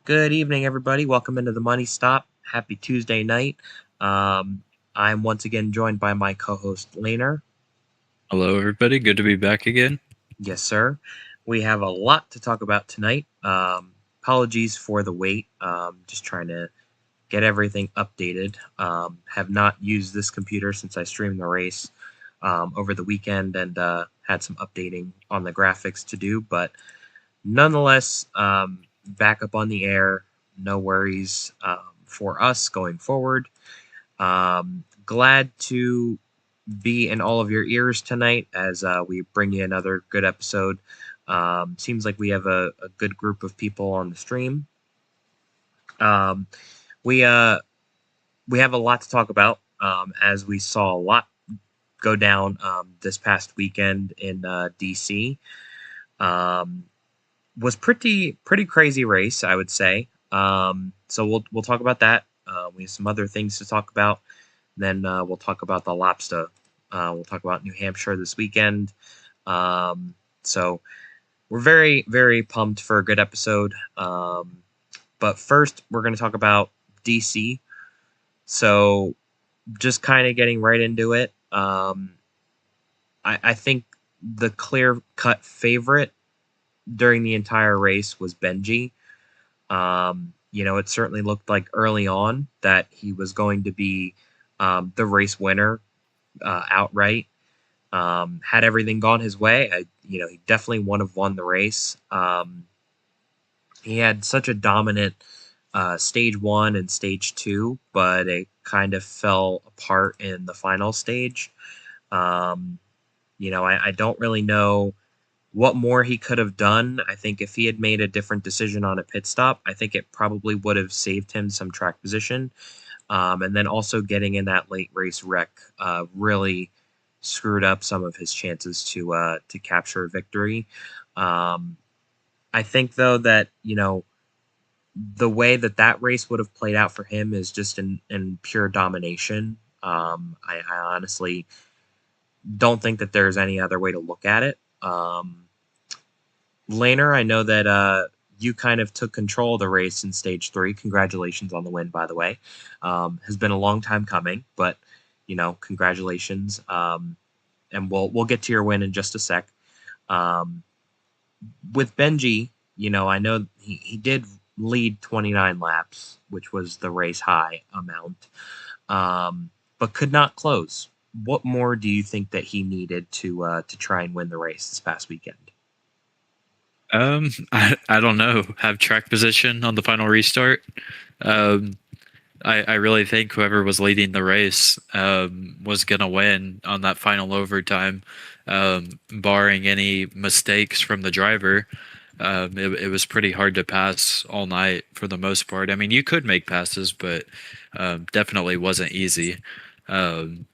Good evening, everybody. Welcome into the Money Stop. Happy Tuesday night. Um, I'm once again joined by my co-host LANER. Hello, everybody. Good to be back again. Yes, sir. We have a lot to talk about tonight. Apologies for the wait. Just trying to get everything updated. Have not used this computer since I streamed the race over the weekend and had some updating on the graphics to do, but nonetheless, back up on the air. No worries for us going forward. Glad to be in all of your ears tonight as we bring you another good episode. Seems like we have a good group of people on the stream. Um, we we have a lot to talk about as we saw a lot go down this past weekend in DC. Um, was pretty crazy race, I would say. So we'll talk about that. We have some other things to talk about. Then we'll talk about the LOBSTAH. We'll talk about New Hampshire this weekend. So we're very pumped for a good episode. But first, we're going to talk about DC. So just kind of getting right into it. I think the clear cut favorite during the entire race was Benji. It certainly looked like early on that he was going to be the race winner outright. Had everything gone his way, he definitely would have won the race. He had such a dominant stage one and stage two, but it kind of fell apart in the final stage. I don't really know what more he could have done. I think if he had made a different decision on a pit stop, I think it probably would have saved him some track position. And then also getting in that late race wreck really screwed up some of his chances to capture a victory. I think though that the way that race would have played out for him is just in pure domination. I honestly don't think that there's any other way to look at it. Laner, I know that you kind of took control of the race in stage three. Congratulations on the win, by the way. Has been a long time coming, but congratulations. And we'll get to your win in just a sec. Um, with Benji, I know he did lead 29 laps, which was the race high amount, but could not close. What more do you think that he needed to try and win the race this past weekend? I don't know. Have track position on the final restart. Um, I really think whoever was leading the race was gonna win on that final overtime, barring any mistakes from the driver. It was pretty hard to pass all night for the most part. I mean, you could make passes, but definitely wasn't easy. Um,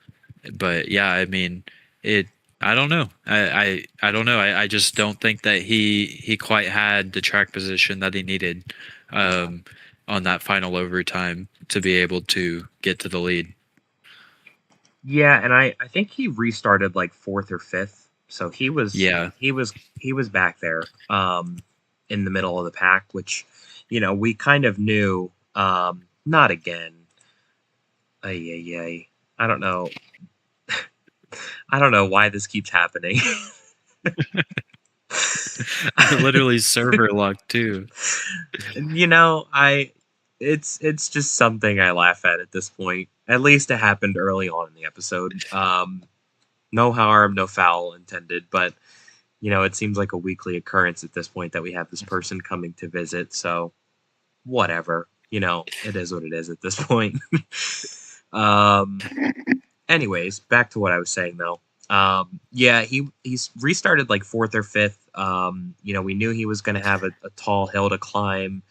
but yeah, I mean, it. I don't know. I don't know. I just don't think that he quite had the track position that he needed um, on that final overtime to be able to get to the lead. Yeah, and I think he restarted like fourth or fifth, so he was Yeah. he was he was back there in the middle of the pack, which we kind of knew. Not again. Ay, ay, ay. I don't know. I don't know why this keeps happening. I literally server locked too. I it's just something I laugh at this point. At least it happened early on in the episode. No harm, no foul intended, but it seems like a weekly occurrence at this point that we have this person coming to visit. So whatever, it is what it is at this point. um, anyways, back to what I was saying though. Yeah, he's restarted like fourth or fifth. We knew he was going to have a tall hill to climb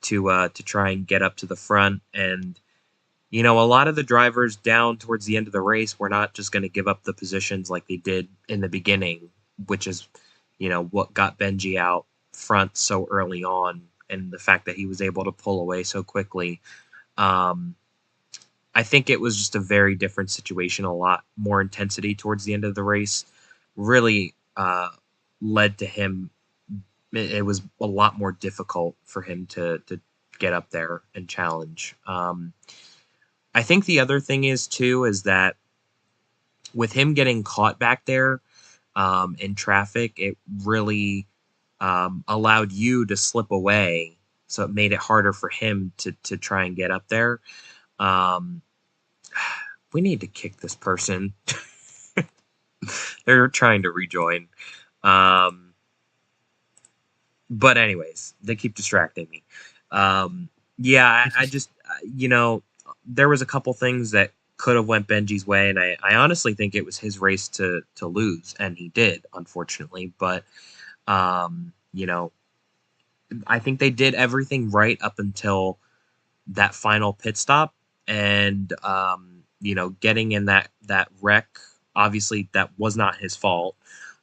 to try and get up to the front, and a lot of the drivers down towards the end of the race were not just going to give up the positions like they did in the beginning, which is, what got Benji out front so early on, and the fact that he was able to pull away so quickly. Um, I think it was just a very different situation, a lot more intensity towards the end of the race. Really led to him. It was a lot more difficult for him to get up there and challenge. I think the other thing is too is that with him getting caught back there in traffic, it really allowed you to slip away, so it made it harder for him to try and get up there. Um, we need to kick this person. They're trying to rejoin. Um, but anyways, they keep distracting me. Yeah, I just there was a couple things that could have went Benji's way, and I honestly think it was his race to lose, and he did, unfortunately. But I think they did everything right up until that final pit stop, and getting in that wreck. Obviously, that was not his fault,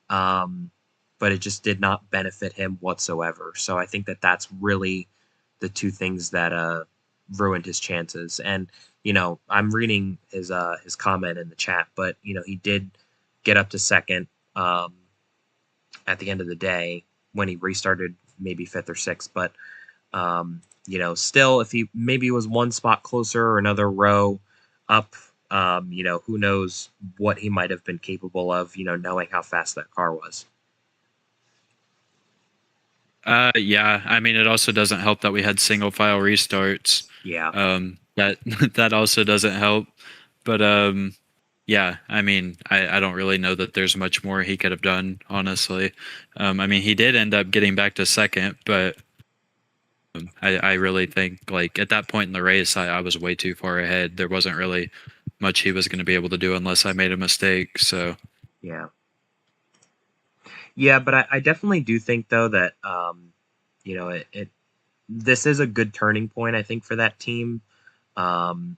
um, but it just did not benefit him whatsoever. So I think that that's really the two things that ruined his chances. And I'm reading his comment in the chat, but he did get up to second at the end of the day when he restarted, maybe fifth or sixth, but still, if he maybe was one spot closer or another row up, who knows what he might have been capable of, knowing how fast that car was. Yeah. I mean, it also doesn't help that we had single file restarts. Yeah. That that also doesn't help. But yeah, I mean, I don't really know that there's much more he could have done, honestly. I mean, he did end up getting back to second, but I really think like at that point in the race, I was way too far ahead. There wasn't really much he was going to be able to do unless I made a mistake. So yeah. Yeah, but I definitely do think though that this is a good turning point, I think, for that team. Um,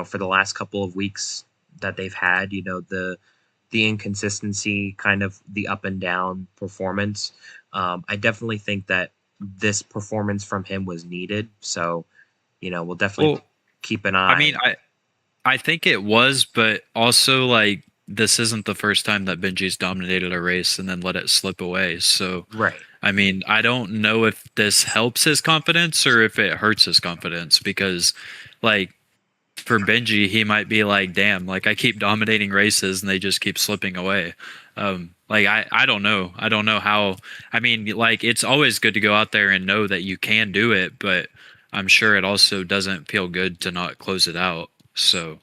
for the last couple of weeks that they've had, the inconsistency, kind of the up and down performance. I definitely think that this performance from him was needed. So, we'll definitely keep an eye. I mean, I think it was, but also like this isn't the first time that Benji's dominated a race and then let it slip away. So, right. I mean, I don't know if this helps his confidence or if it hurts his confidence because, like, for Benji, he might be like, damn, like I keep dominating races and they just keep slipping away. Like I don't know. I don't know how. I mean, like it's always good to go out there and know that you can do it, but I'm sure it also doesn't feel good to not close it out. So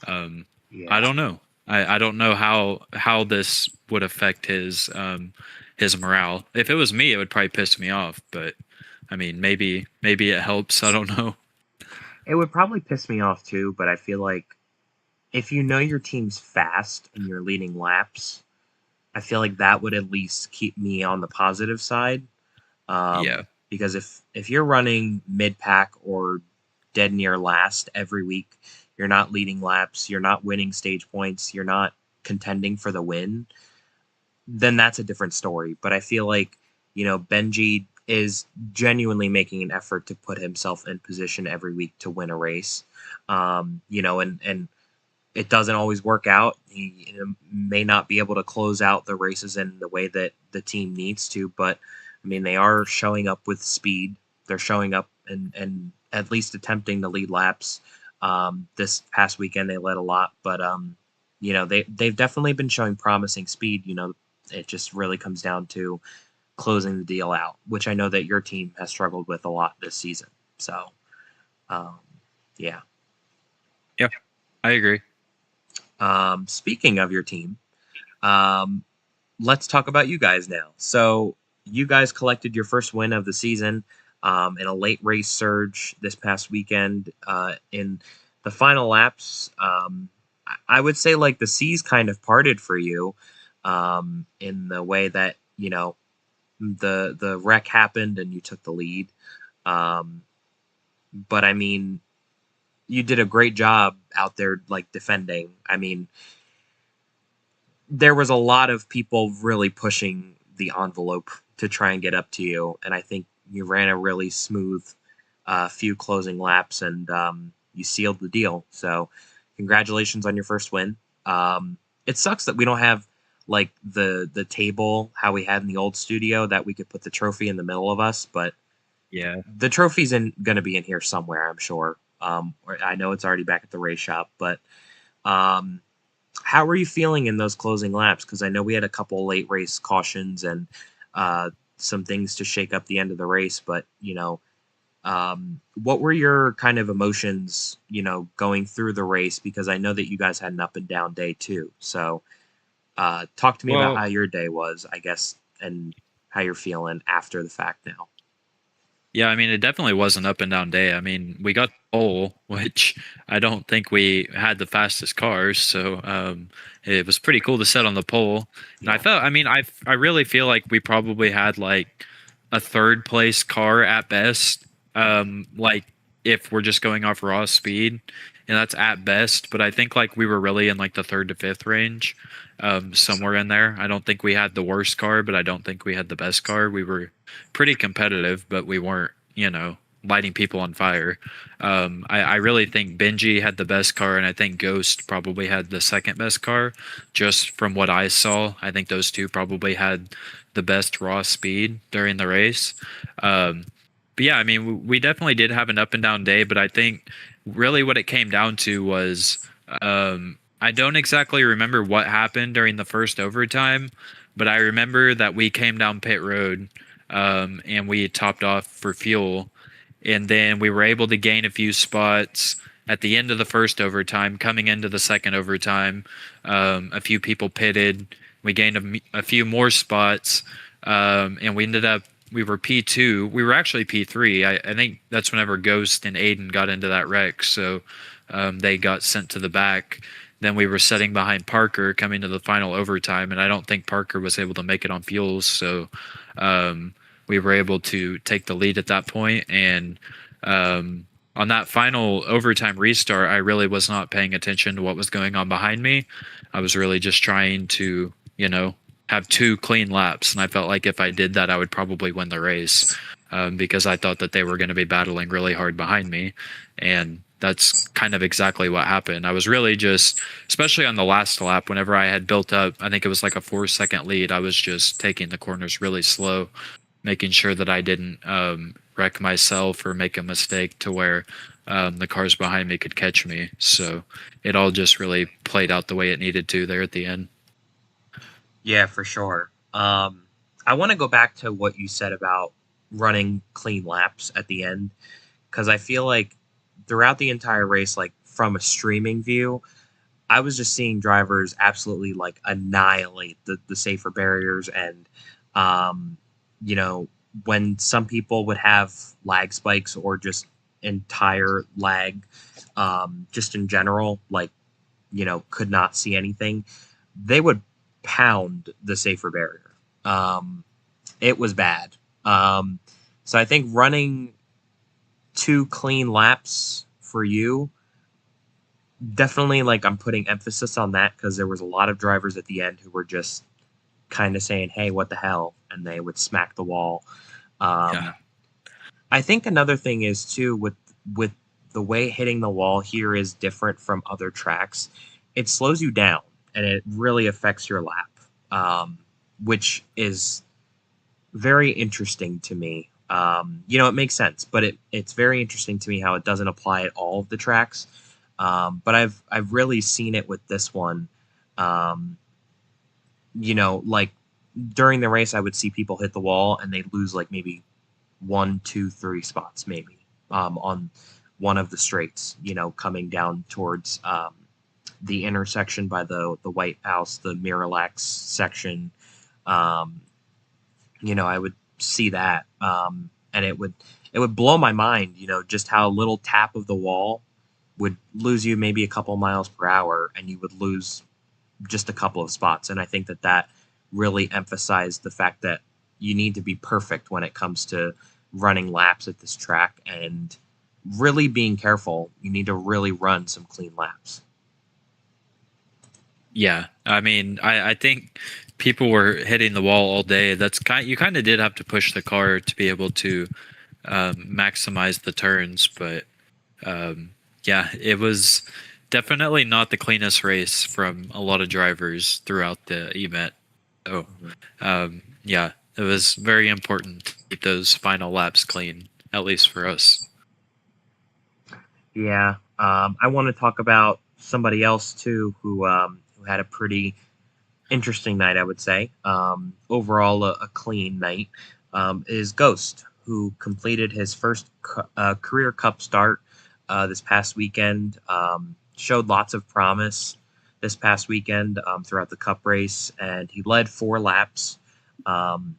I don't know. I don't know how this would affect his morale. If it was me, it would probably piss me off. But I mean, maybe it helps. I don't know. It would probably piss me off too, but I feel like if you know your team's fast and you're leading laps, I feel like that would at least keep me on the positive side. Yeah. Because if you're running mid pack or dead near last every week, you're not leading laps, you're not winning stage points, you're not contending for the win, then that's a different story. But I feel like, Benji is genuinely making an effort to put himself in position every week to win a race. And it doesn't always work out. He may not be able to close out the races in the way that the team needs to, but I mean, they are showing up with speed. They're showing up and at least attempting to lead laps. This past weekend, they led a lot, but they've definitely been showing promising speed. It just really comes down to closing the deal out, which I know that your team has struggled with a lot this season. So, yeah. Yeah, I agree. Speaking of your team, let's talk about you guys now. So you guys collected your first win of the season in a late race surge this past weekend. In the final laps, I would say like the seas kind of parted for you in the way that the wreck happened and you took the lead. But I mean, you did a great job out there, like defending. I mean, there was a lot of people really pushing the envelope to try and get up to you, and I think you ran a really smooth few closing laps, and you sealed the deal. So, congratulations on your first win. It sucks that we don't have like the table how we had in the old studio that we could put the trophy in the middle of us, but Yeah. the trophy's going to be in here somewhere, I'm sure. I know it's already back at the race shop, but um, how were you feeling in those closing laps? Because I know we had a couple late race cautions and uh, some things to shake up the end of the race, but what were your kind of emotions, going through the race? Because I know that you guys had an up and down day too. So talk to me about Well, how your day was, I guess, and how you're feeling after the fact now. yeah, I mean, it definitely was an up and down day. I mean, we got the pole, which I don't think we had the fastest cars, so it was pretty cool to set on the pole. And Yeah. I mean, I really feel like we probably had like a third place car at best. Like if we're just going off raw speed, and that's at best. But I think like we were really in like the third to fifth range, somewhere in there. I don't think we had the worst car, but I don't think we had the best car. We were pretty competitive, but we weren't, lighting people on fire. I really think Benji had the best car, and I think Ghost probably had the second best car. Just from what I saw, I think those two probably had the best raw speed during the race. Um, but yeah, I mean, we definitely did have an up and down day, but I think really what it came down to was I don't exactly remember what happened during the first overtime, but I remember that we came down pit road and we topped off for fuel. And then we were able to gain a few spots at the end of the first overtime. Coming into the second overtime, a few people pitted. We gained a few more spots, and we were P2. We were actually P3. I think that's whenever Ghost and Aiden got into that wreck. So they got sent to the back. Then we were sitting behind Parker coming to the final overtime, and I don't think Parker was able to make it on fuels. So um, we were able to take the lead at that point. And on that final overtime restart, I really was not paying attention to what was going on behind me. I was really just trying to, have two clean laps. And I felt like if I did that, I would probably win the race because I thought that they were going to be battling really hard behind me. And that's kind of exactly what happened. I was really just, especially on the last lap, whenever I had built up, I think it was like a 4 second lead, I was just taking the corners really slow, making sure that I didn't wreck myself or make a mistake to where the cars behind me could catch me. So it all just really played out the way it needed to there at the end. Yeah, for sure. I want to go back to what you said about running clean laps at the end, because I feel like throughout the entire race, like from a streaming view, I was just seeing drivers absolutely like annihilate the safer barriers. And, um, you know, when some people would have lag spikes or just entire lag, just in general, like, could not see anything, they would pound the safer barrier. Um, it was bad. So I think running two clean laps for you, definitely, like, I'm putting emphasis on that because there was a lot of drivers at the end who were just kind of saying, "Hey, what the hell?" and they would smack the wall. Yeah. Um, I think another thing is too with the way hitting the wall here is different from other tracks. It slows you down and it really affects your lap, which is very interesting to me. It makes sense, but it's very interesting to me how it doesn't apply at all of the tracks. But I've really seen it with this one. Um, like during the race, I would see people hit the wall and they'd lose like maybe one, two, three spots maybe on one of the straights. Coming down towards the intersection by the White House, the Miralax section. Um, I would see that, and it would blow my mind. Just how a little tap of the wall would lose you maybe a couple miles per hour, and you would lose just a couple of spots. And I think that really emphasized the fact that you need to be perfect when it comes to running laps at this track and really being careful. You need to really run some clean laps. Yeah, I mean, I think people were hitting the wall all day. You kind of did have to push the car to be able to maximize the turns, but um, yeah, it was definitely not the cleanest race from a lot of drivers throughout the event. So Mhm. yeah, it was very important to keep those final laps clean. at least for us. Yeah, I want to talk about somebody else too who had a pretty interesting night, I would say. Overall, a clean night is Ghost, who completed his first career Cup start this past weekend. Showed lots of promise this past weekend throughout the Cup race, and he led 4 laps. Um,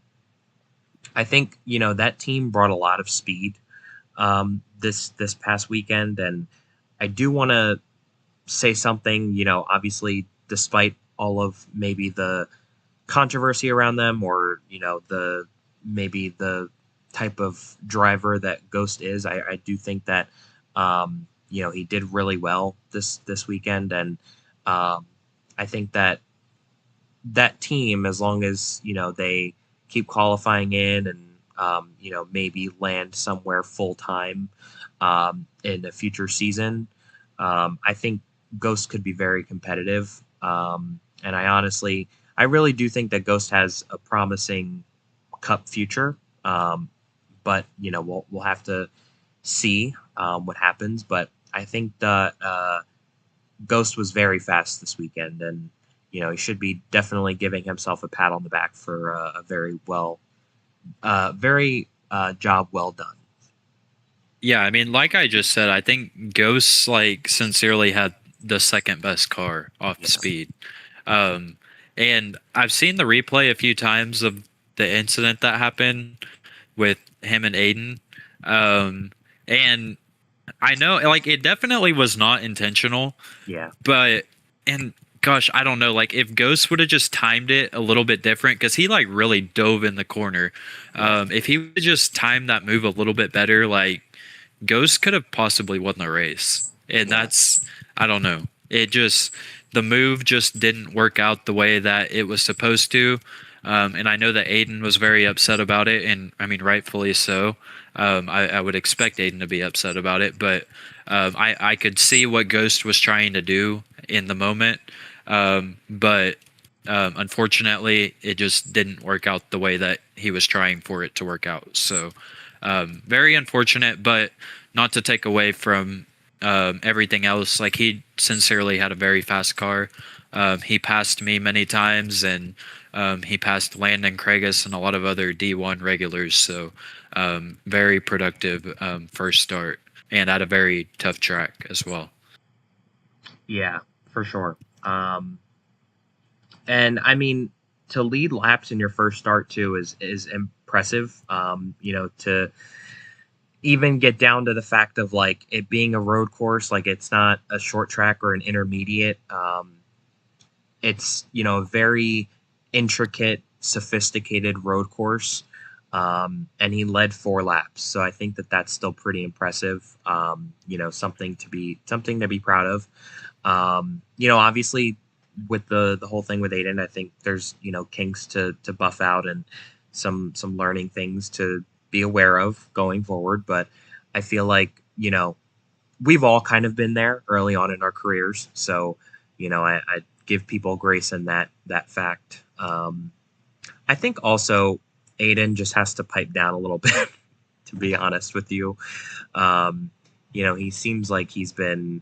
I think that team brought a lot of speed this past weekend, and I do want to say something. Obviously, despite all of maybe the controversy around them, or the maybe the type of driver that Ghost is, I do think that he did really well this weekend, and um, I think that that team, as long as they keep qualifying in, and maybe land somewhere full time in a future season, I think Ghost could be very competitive. And I really do think that Ghost has a promising Cup future. But we'll have to see what happens. But I think that Ghost was very fast this weekend, and he should be definitely giving himself a pat on the back for a very job well done. Yeah, I mean, like I just said, I think Ghosts like sincerely had the second best car off Yes. speed. Um, and I've seen the replay a few times of the incident that happened with him and Aiden. Um, and I know like it definitely was not intentional, Yeah. but and gosh, I don't know, like if Ghost would have just timed it a little bit different because he like really dove in the corner. Yes. If he would just timed that move a little bit better, like Ghost could have possibly won the race. And Yeah. that's, I don't know. It just, the move just didn't work out the way that it was supposed to. And I know that Aiden was very upset about it. And I mean, rightfully so. I would expect Aiden to be upset about it. But I could see what Ghost was trying to do in the moment. But unfortunately, it just didn't work out the way that he was trying for it to work out. So, very unfortunate, but not to take away from everything else. Like he sincerely had a very fast car. He passed me many times, and he passed Landon Craigus and a lot of other D1 regulars. So very productive first start, and at a very tough track as well. Yeah, for sure. And I mean, to lead laps in your first start too is impressive. To even get down to the fact of like it being a road course, like it's not a short track or an intermediate. It's a very intricate, sophisticated road course. And he led 4 laps, so I think that that's still pretty impressive. Something to be proud of. Obviously, with the whole thing with Aiden, I think there's kinks to buff out, and some learning things to be aware of going forward. But I feel like we've all kind of been there early on in our careers, so I give people grace in that fact. I think also Aiden just has to pipe down a little bit, to be honest with you. He seems like he's been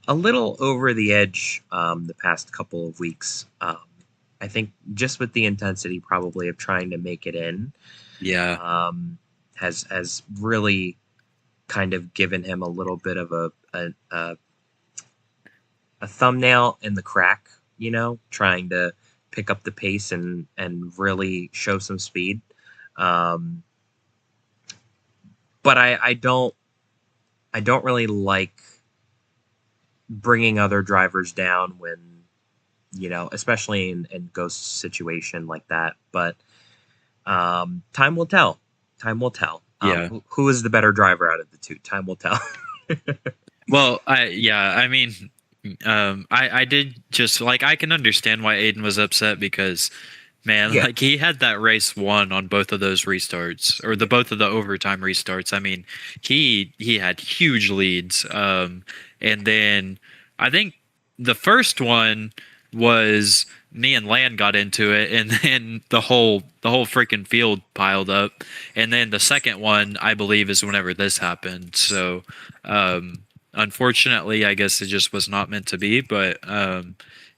a little over the edge the past couple of weeks. I think just with the intensity probably of trying to make it in, Yeah. has really kind of given him a little bit of a thumbnail in the crack, trying to pick up the pace and really show some speed. Um, but I don't really like bringing other drivers down when especially in Ghost's situation like that. But time will tell. Time will tell. Yeah. Who is the better driver out of the two? Time will tell. Well, I mean, I did just like I can understand why Aiden was upset because, man, Yeah. like he had that race won on both of those restarts or the both of the overtime restarts. I mean, he had huge leads, and then I think the first one was me and Lan got into it, and then the whole freaking field piled up. And then the second one, I believe, is whenever this happened. So, unfortunately, I guess it just was not meant to be. But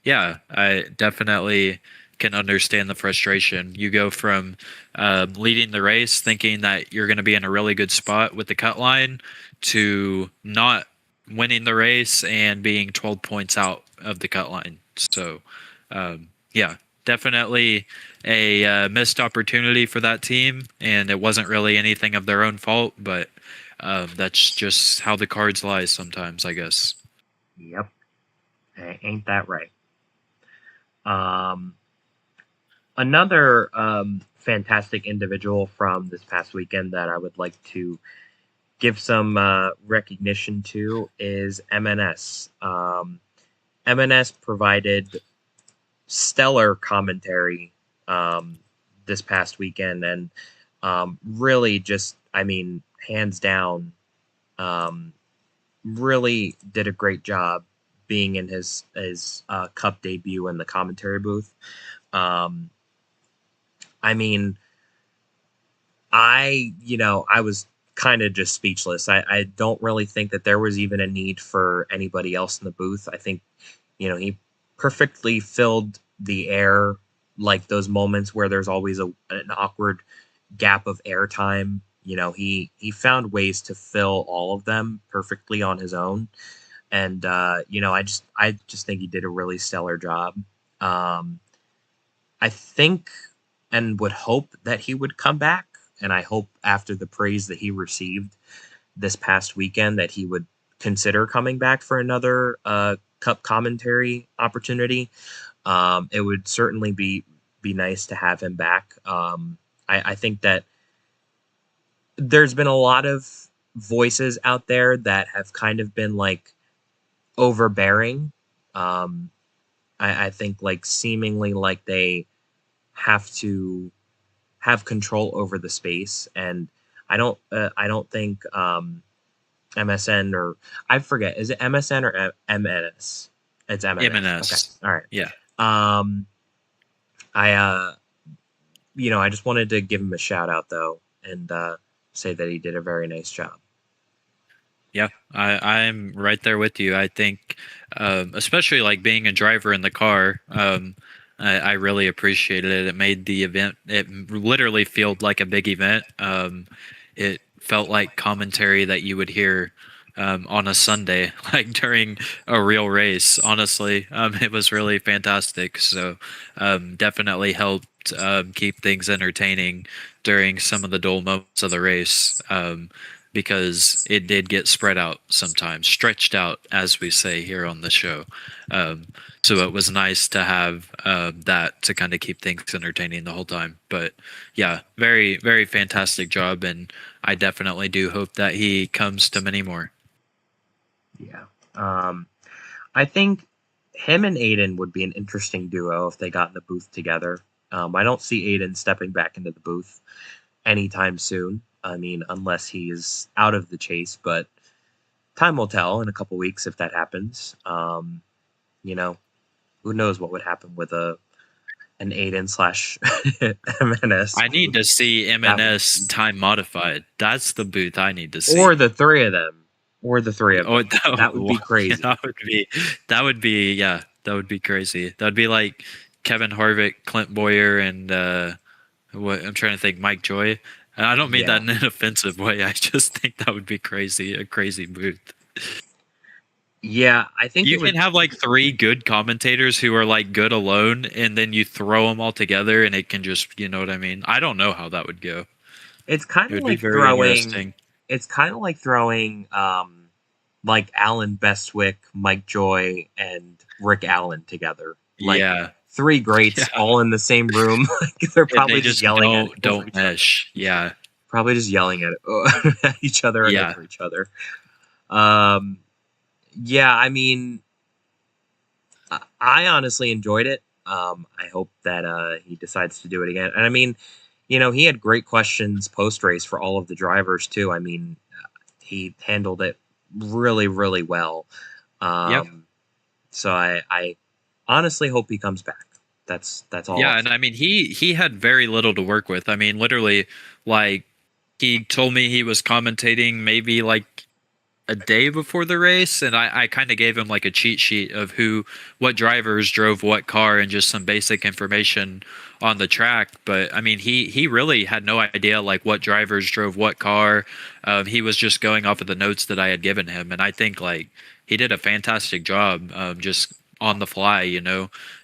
yeah, I definitely can understand the frustration. You go from leading the race, thinking that you're going to be in a really good spot with the cut line, to not winning the race and being 12 points out of the cut line. So, yeah, definitely a missed opportunity for that team, and it wasn't really anything of their own fault, but that's just how the cards lie sometimes, I guess. Yep. Ain't that right? Um, Another fantastic individual from this past weekend that I would like to give some recognition to is MNS. MNS provided stellar commentary this past weekend, and really just, I mean, hands down, um, really did a great job being in his Cup debut in the commentary booth. Um, I mean, I was kind of just speechless. I don't really think that there was even a need for anybody else in the booth. I think, he perfectly filled the air, like those moments where there's always an awkward gap of airtime. He found ways to fill all of them perfectly on his own. And I just think he did a really stellar job. Um, I think and would hope that he would come back. And I hope after the praise that he received this past weekend that he would consider coming back for another Cup commentary opportunity. It would certainly be nice to have him back. I think that there's been a lot of voices out there that have kind of been like overbearing. Um, I think like seemingly like they have to have control over the space, and I don't think MSN, or I forget, is it MSN or MNS? It's MNS. Okay, M&S. all right. Yeah. Um, I just wanted to give him a shout out though, and say that he did a very nice job. Yeah, I'm right there with you. I think, especially like being a driver in the car, I really appreciated it. It made the event, it literally felt like a big event. It felt like commentary that you would hear on a Sunday, like during a real race. Honestly, it was really fantastic. So, definitely helped keep things entertaining during some of the dull moments of the race. Because it did get spread out sometimes, stretched out, as we say here on the show. Um, so it was nice to have that to kind of keep things entertaining the whole time. But yeah, very, very fantastic job. And I definitely do hope that he comes to many more. Yeah. I think him and Aiden would be an interesting duo if they got in the booth together. I don't see Aiden stepping back into the booth anytime soon. I mean, unless he's out of the chase, but time will tell in a couple weeks if that happens. You know, who knows what would happen with an Aiden slash MNS I need to see that would, MNS time modified. That's the booth I need to see. or the three of them, or the three of Oh, them. That would be crazy. yeah, that would be crazy. That would be like Kevin Harvick, Clint Boyer, and what I'm trying to think, Mike Joy. And I don't mean that Yeah, in an offensive way. I just think that would be crazy, a crazy booth. yeah. I think You it would. can have like three good commentators who are like good alone, and then you throw them all together, and it can just, you know what I mean? I don't know how that would go. It's kind It of would be like very throwing. interesting. It's kind of like throwing like Alan Bestwick, Mike Joy, and Rick Allen together. Like Yeah, three greats yeah, all in the same room. Like they're and they probably just just yelling at over don't each other. mesh. Yeah, Probably just yelling at, at each other and yeah. over each other. Um, yeah, I mean, I honestly enjoyed it. I hope that he decides to do it again. And I mean, he had great questions post race for all of the drivers too. I mean, he handled it really, really well. Yep. Um, so I honestly hope he comes back. That's all I'll Yeah, and say. I mean he had very little to work with. I mean, literally, like he told me he was commentating maybe like a day before the race, and I kind of gave him like a cheat sheet of what drivers drove what car and just some basic information on the track. But I mean, he really had no idea like what drivers drove what car. He was just going off of the notes that I had given him, and I think like he did a fantastic job, just on the fly,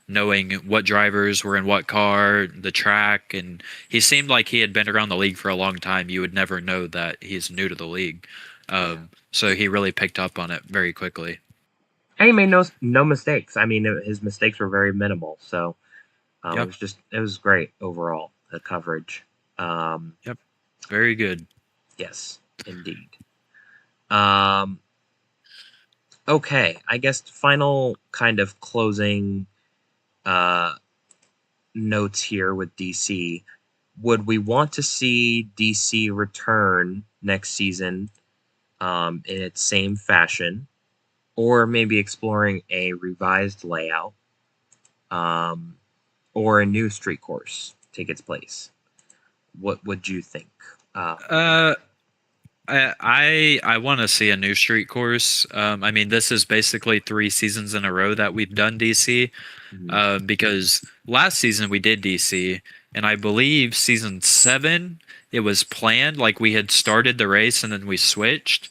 knowing what drivers were in what car, the track, and he seemed like he had been around the league for a long time. You would never know that he's new to the league. Yeah. So he really picked up on it very quickly. And he made no mistakes. I mean, his mistakes were very minimal. So Yep. it was great overall, the coverage. Um, Yep. Very good. yes, indeed. Um, okay, I guess final kind of closing uh, notes here with DC. Would we want to see DC return next season in its same fashion, or maybe exploring a revised layout, um, or a new street course take its place? What would you think? Uh, I want to see a new street course. I mean, this is basically 3 seasons in a row that we've done DC. Mhm. Because last season we did DC, and I believe season 7 it was planned, like we had started the race and then we switched,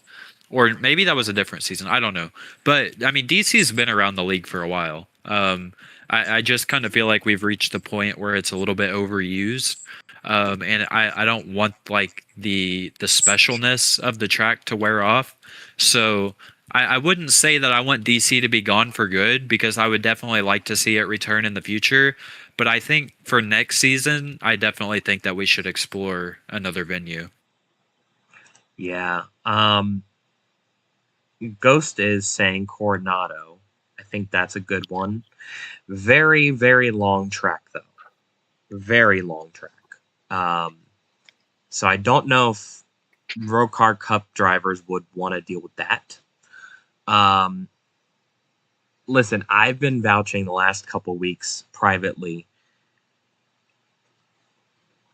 or maybe that was a different season. I don't know, but I mean DC's been around the league for a while. I just kind of feel like we've reached the point where it's a little bit overused. And I don't want like the specialness of the track to wear off. So I wouldn't say that I want DC to be gone for good, because I would definitely like to see it return in the future. But I think for next season, I definitely think that we should explore another venue. Yeah. Ghost is saying Coronado. I think that's a good one. Very, very long track, though. Very long track. Um, so I don't know if ROCAR Cup drivers would want to deal with that. Um, listen, I've been vouching the last couple weeks privately.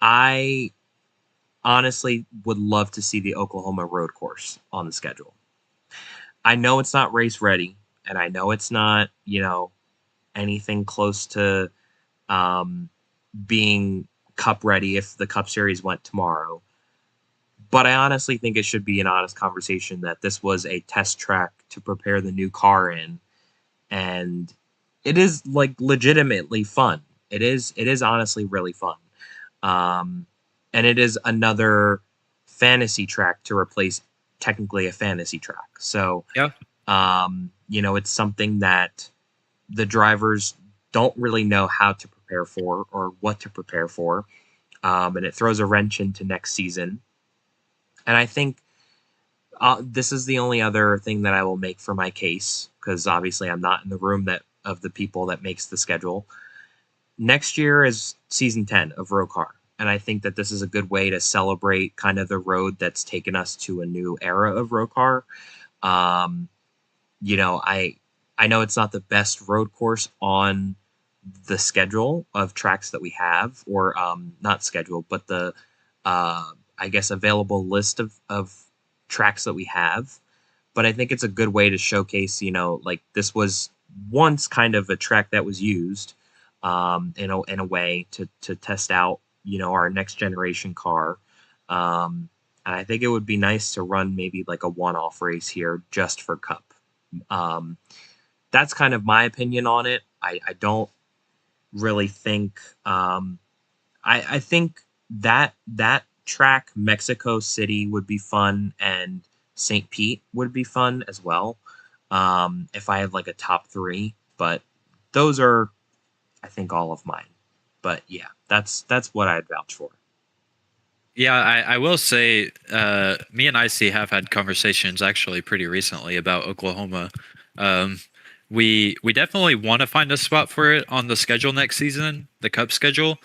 I honestly would love to see the Oklahoma road course on the schedule. I know it's not race ready, and I know it's not, anything close to um, being cup ready if the Cup Series went tomorrow. But I honestly think it should be an honest conversation that this was a test track to prepare the new car in, and it is like legitimately fun. It is honestly really fun. Um, and it is another fantasy track to replace technically a fantasy track. So, Yeah. it's something that the drivers don't really know how to prepare for or what to prepare for. And it throws a wrench into next season. And I think this is the only other thing that I will make for my case, because obviously I'm not in the room that of the people that makes the schedule. Next year is season 10 of ROCAR. And I think that this is a good way to celebrate kind of the road that's taken us to a new era of ROCAR. Um, I know it's not the best road course on the schedule of tracks that we have, or not schedule, but the I guess available list of tracks that we have. But I think it's a good way to showcase, like this was once kind of a track that was used in a way to test out, our next generation car. And I think it would be nice to run maybe like a one-off race here just for Cup. Um, that's kind of my opinion on it. I don't really think I think that track Mexico City would be fun, and St. Pete would be fun as well. If I had like a top three, but those are I think all of mine. But yeah, that's what I'd vouch for. Yeah, I will say, me and IC have had conversations actually pretty recently about Oklahoma. Um, we definitely want to find a spot for it on the schedule next season, the Cup schedule.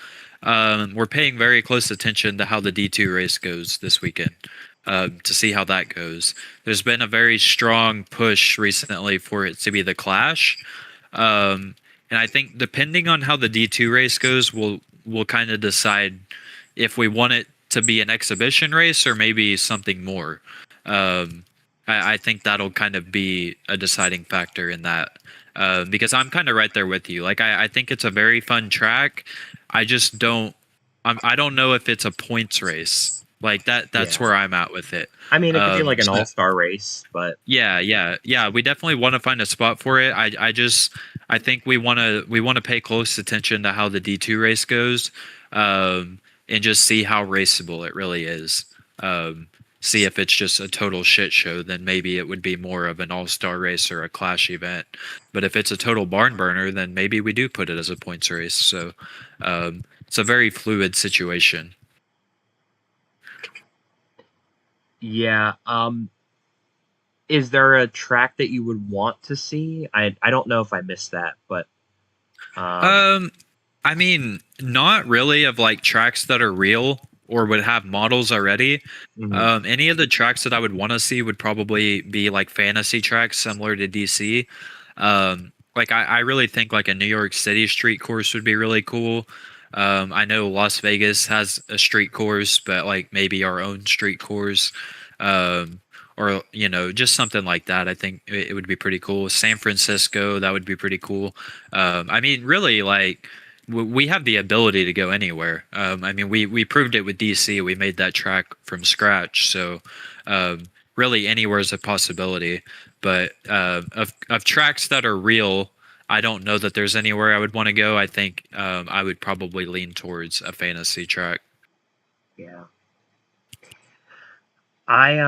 We're paying very close attention to how the D2 race goes this weekend, to see how that goes. There's been a very strong push recently for it to be the Clash. Um, And I think depending on how the D2 race goes, we'll kind of decide if we want it to be an exhibition race or maybe something more. Um, I think that'll kind of be a deciding factor in that. Because I'm kind of right there with you. Like I think it's a very fun track. I just don't. I don't know if it's a points race. Like that. That's Yeah. where I'm at with it. I mean, it could be like an So all-star race, but yeah. We definitely want to find a spot for it. I think we want to pay close attention to how the D2 race goes, and just see how raceable it really is. See if it's just a total shit show, then maybe it would be more of an all-star race or a clash event. But if it's a total barn burner, then maybe we do put it as a points race. So it's a very fluid situation. yeah. Is there a track that you would want to see? I don't know if I missed that, but Um, I mean, not really of like tracks that are real or would have models already. mhm. Any of the tracks that I would want to see would probably be like fantasy tracks similar to DC. Like I really think like a New York City street course would be really cool. I know Las Vegas has a street course, but like maybe our own street course. Um, or just something like that. I think it would be pretty cool. San Francisco, that would be pretty cool. I mean, really, like we have the ability to go anywhere. I mean, we proved it with DC. We made that track from scratch, so really anywhere is a possibility. But of tracks that are real, I don't know that there's anywhere I would want to go. I think I would probably lean towards a fantasy track. Yeah. I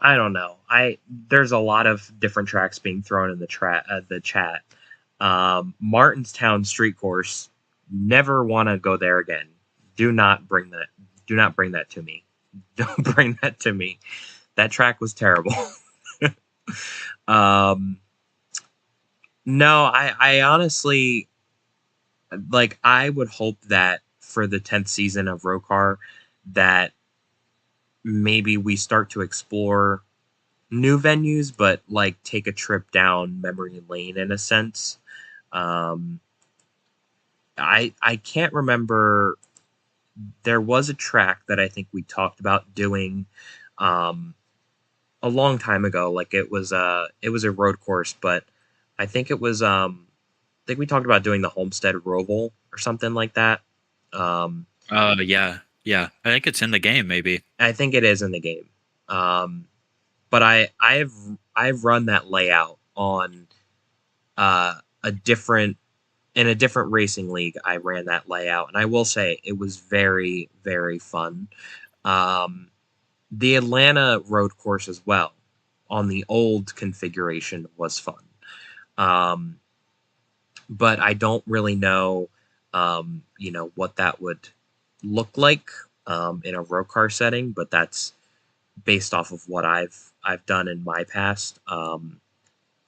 I don't know. I There's a lot of different tracks being thrown in the chat. Martinstown Street Course. Never want to go there again. Do not bring that. Do not bring that to me. Don't bring that to me. That track was terrible. um, no, I honestly like. I would hope that for the 10th season of ROCAR, that maybe we start to explore new venues, but like take a trip down memory lane in a sense. Um, I can't remember. There was a track that I think we talked about doing um, a long time ago. Like it was a road course, but I think it was I think we talked about doing the Homestead Roval or something like that. Um, Yeah. I think it's in the game, maybe. I think it is in the game. Um, but I've run that layout on a different in a different racing league. I ran that layout, and I will say it was very, very fun. Um, the Atlanta road course as well on the old configuration was fun. Um, but I don't really know, what that would look like in a road car setting. But that's based off of what I've done in my past.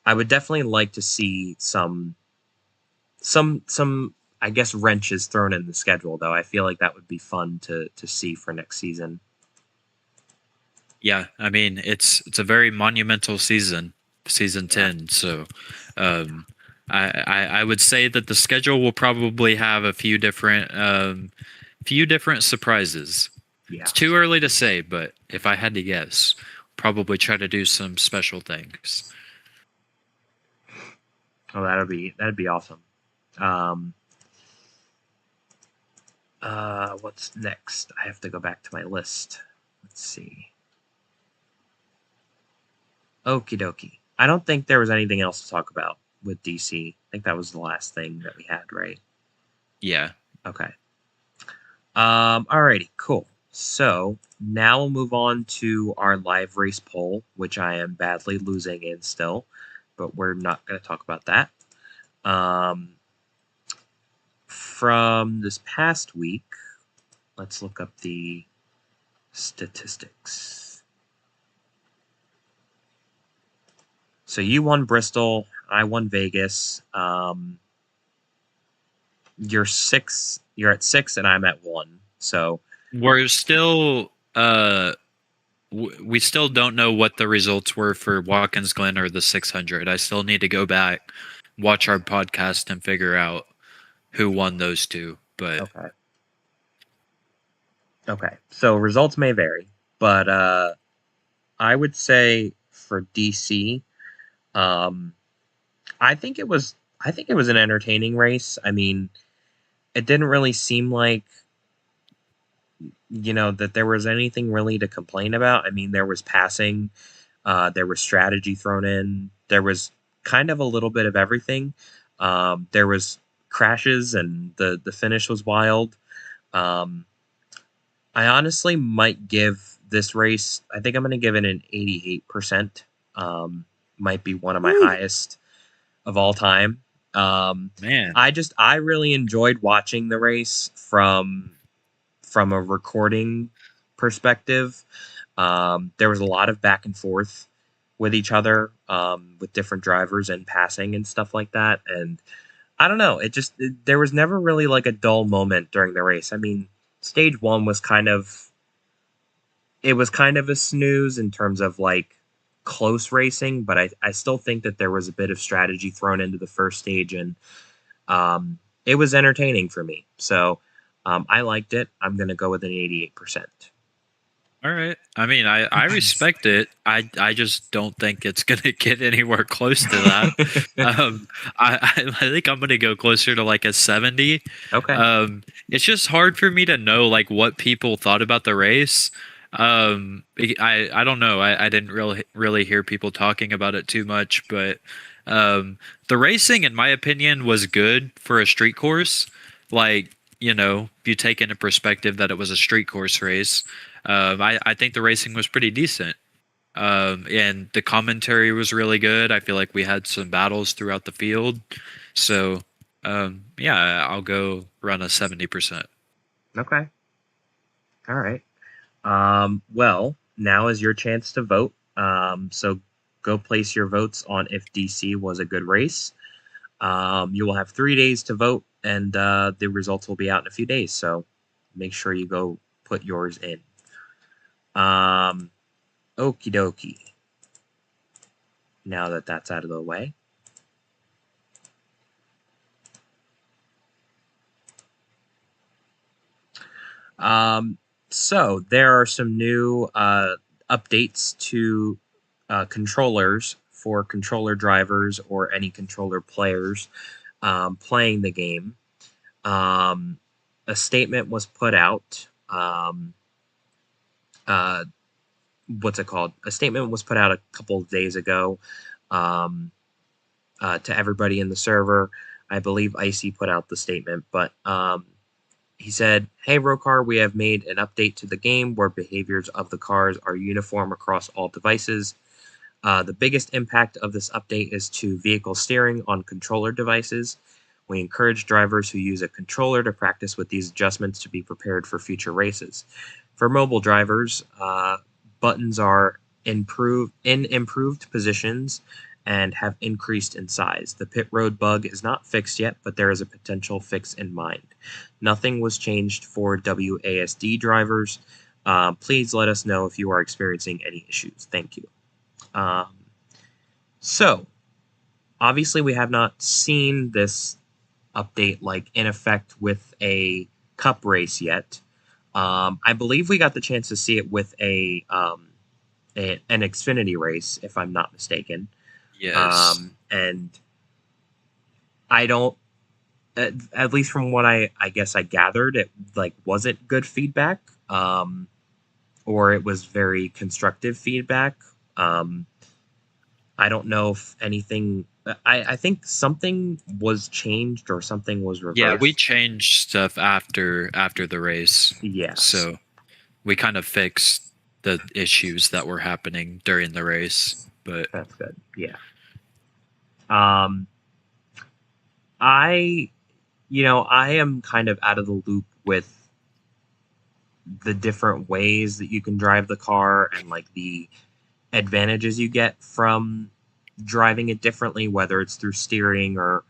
I would definitely like to see some I guess wrenches thrown in the schedule, though. I feel like that would be fun to see for next season. Yeah, I mean it's a very monumental season Yeah. 10. So, um, I would say that the schedule will probably have a few different surprises. Yeah. It's too early to say, but if I had to guess, probably try to do some special things. Oh, that'd be awesome. Um, what's next? I have to go back to my list. Let's see. Okie dokie. I don't think there was anything else to talk about with DC. I think that was the last thing that we had, right? Yeah. Okay. Alrighty, cool. So now we'll move on to our live race poll, which I am badly losing in still, but we're not going to talk about that. From this past week, let's look up the statistics. So you won Bristol, I won Vegas. You're six. You're at 6, and I'm at 1. So We're still we still don't know what the results were for Watkins Glen or the 600. I still need to go back watch our podcast and figure out who won those two. But Okay. Okay. So results may vary, but I would say for DC, um, I think it was an entertaining race. I mean, it didn't really seem like that there was anything really to complain about. I mean, there was passing, there was strategy thrown in, there was kind of a little bit of everything. There was crashes, and the finish was wild. Um, I honestly might give this race. I think I'm going to give it an 88%. Might be one of my woo, highest of all time. Um, man, I really enjoyed watching the race from a recording perspective. There was a lot of back and forth with each other, with different drivers and passing and stuff like that. And I don't know, there was never really like a dull moment during the race. I mean, stage one was kind of a snooze in terms of like close racing, but I still think that there was a bit of strategy thrown into the first stage, and it was entertaining for me. So I liked it. I'm going to go with an 88%. all right. I mean, I respect it. I just don't think it's gonna get anywhere close to that. I think I'm gonna go closer to like a 70. Okay. It's just hard for me to know like what people thought about the race. I don't know. I didn't really hear people talking about it too much, but the racing, in my opinion, was good for a street course. Like, if you take into perspective that it was a street course race, I think the racing was pretty decent. And the commentary was really good. I feel like we had some battles throughout the field. So, yeah, I'll go run a 70%. Okay. All right. Well, now is your chance to vote. So go place your votes on if DC was a good race. You will have 3 days to vote, and the results will be out in a few days. So make sure you go put yours in. Okie dokie. Now that that's out of the way. So there are some new updates to controllers for controller drivers or any controller players playing the game. A statement was put out. What's it called? A statement was put out a couple of days ago to everybody in the server. I believe Icy put out the statement, but he said, "Hey, ROCAR, we have made an update to the game where behaviors of the cars are uniform across all devices. The biggest impact of this update is to vehicle steering on controller devices. We encourage drivers who use a controller to practice with these adjustments to be prepared for future races. For mobile drivers, buttons are improved positions and have increased in size. The pit road bug is not fixed yet, but there is a potential fix in mind. Nothing was changed for WASD drivers. Please let us know if you are experiencing any issues. Thank you." So, obviously, we have not seen this update like in effect with a cup race yet. I believe we got the chance to see it with an Xfinity race, if I'm not mistaken. Yes. And I don't, at least from what I guess I gathered, it like wasn't good feedback, or it was very constructive feedback. I don't know if anything. I think something was changed or something was Yeah, we reversed. changed stuff after the race. Yes, So we kind of fixed the issues that were happening during the race. But that's good. Yeah. Um, I, I am kind of out of the loop with the different ways that you can drive the car and like the advantages you get from driving it differently, whether it's through steering or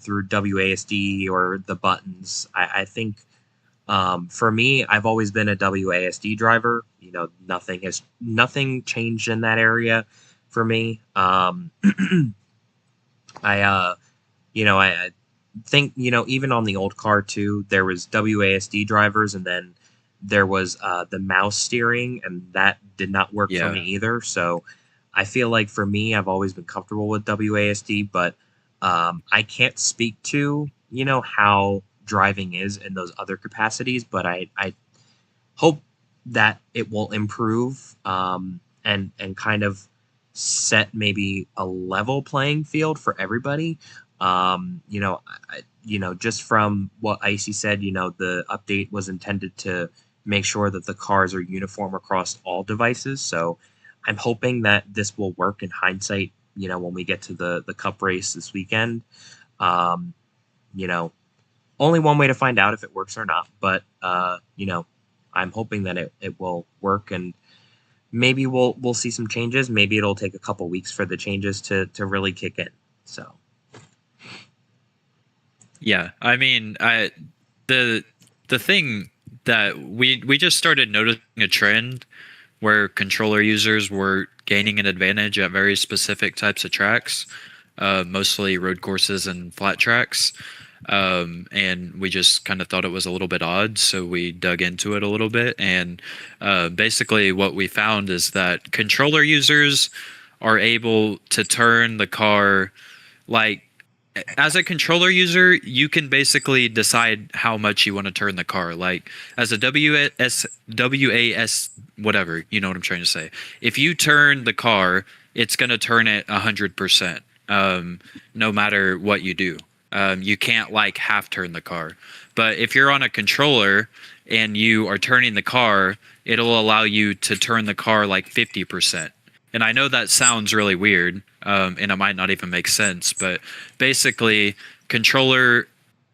through WASD or the buttons. I think for me, I've always been a WASD driver. Nothing changed in that area for me. I I think, even on the old car too, there was WASD drivers, and then there was the mouse steering, and that did not work for me Yeah. either. So I feel like for me, I've always been comfortable with WASD, but I can't speak to, how driving is in those other capacities, but I hope that it will improve, and kind of set maybe a level playing field for everybody. Just from what Icy said, the update was intended to make sure that the cars are uniform across all devices. So I'm hoping that this will work in hindsight, when we get to the cup race this weekend. Um, you know, only one way to find out if it works or not, but I'm hoping that it will work, and maybe we'll see some changes. Maybe it'll take a couple weeks for the changes to really kick in. So Yeah, I mean, the the thing that we just started noticing a trend where controller users were gaining an advantage at very specific types of tracks, mostly road courses and flat tracks. And we just kind of thought it was a little bit odd, so we dug into it a little bit. And basically, what we found is that controller users are able to turn the car like as a controller user, you can basically decide how much you want to turn the car. Like as a WAS, whatever, you know what I'm trying to say. If you turn the car, it's going to turn it 100%, no matter what you do. You can't like half turn the car. But if you're on a controller and you are turning the car, it'll allow you to turn the car like 50%. And I know that sounds really weird, and it might not even make sense, but basically, controller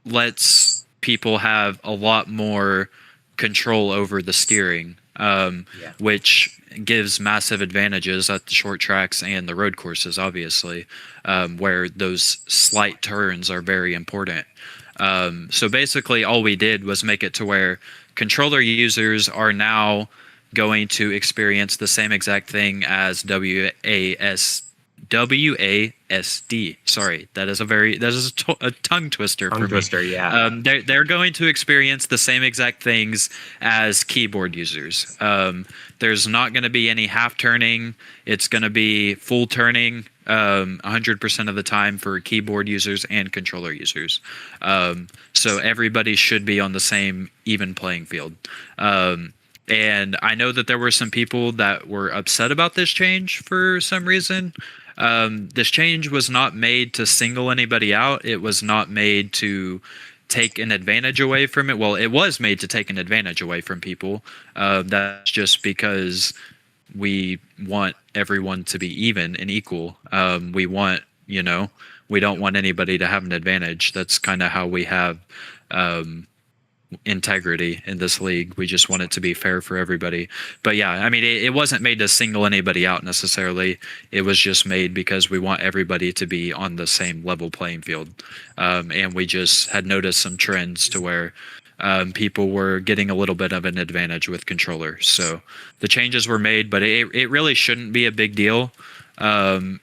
lets people have a lot more control over the steering, yeah, which gives massive advantages at the short tracks and the road courses, obviously, where those slight turns are very important. So basically, all we did was make it to where controller users are now going to experience the same exact thing as WASD. Sorry, that is a tongue twister tongue for me. twister. Yeah, They're going to experience the same exact things as keyboard users. There's not going to be any half turning. It's going to be full turning 100% of the time for keyboard users and controller users. So everybody should be on the same even playing field. And I know that there were some people that were upset about this change for some reason. This change was not made to single anybody out. It was not made to take an advantage away from it. Well, it was made to take an advantage away from people. That's just because we want everyone to be even and equal. We want, we don't want anybody to have an advantage. That's kind of how we have integrity in this league. We just want it to be fair for everybody. But yeah, I mean, it wasn't made to single anybody out necessarily. It was just made because we want everybody to be on the same level playing field. And we just had noticed some trends to where people were getting a little bit of an advantage with controllers. So the changes were made, but it really shouldn't be a big deal. And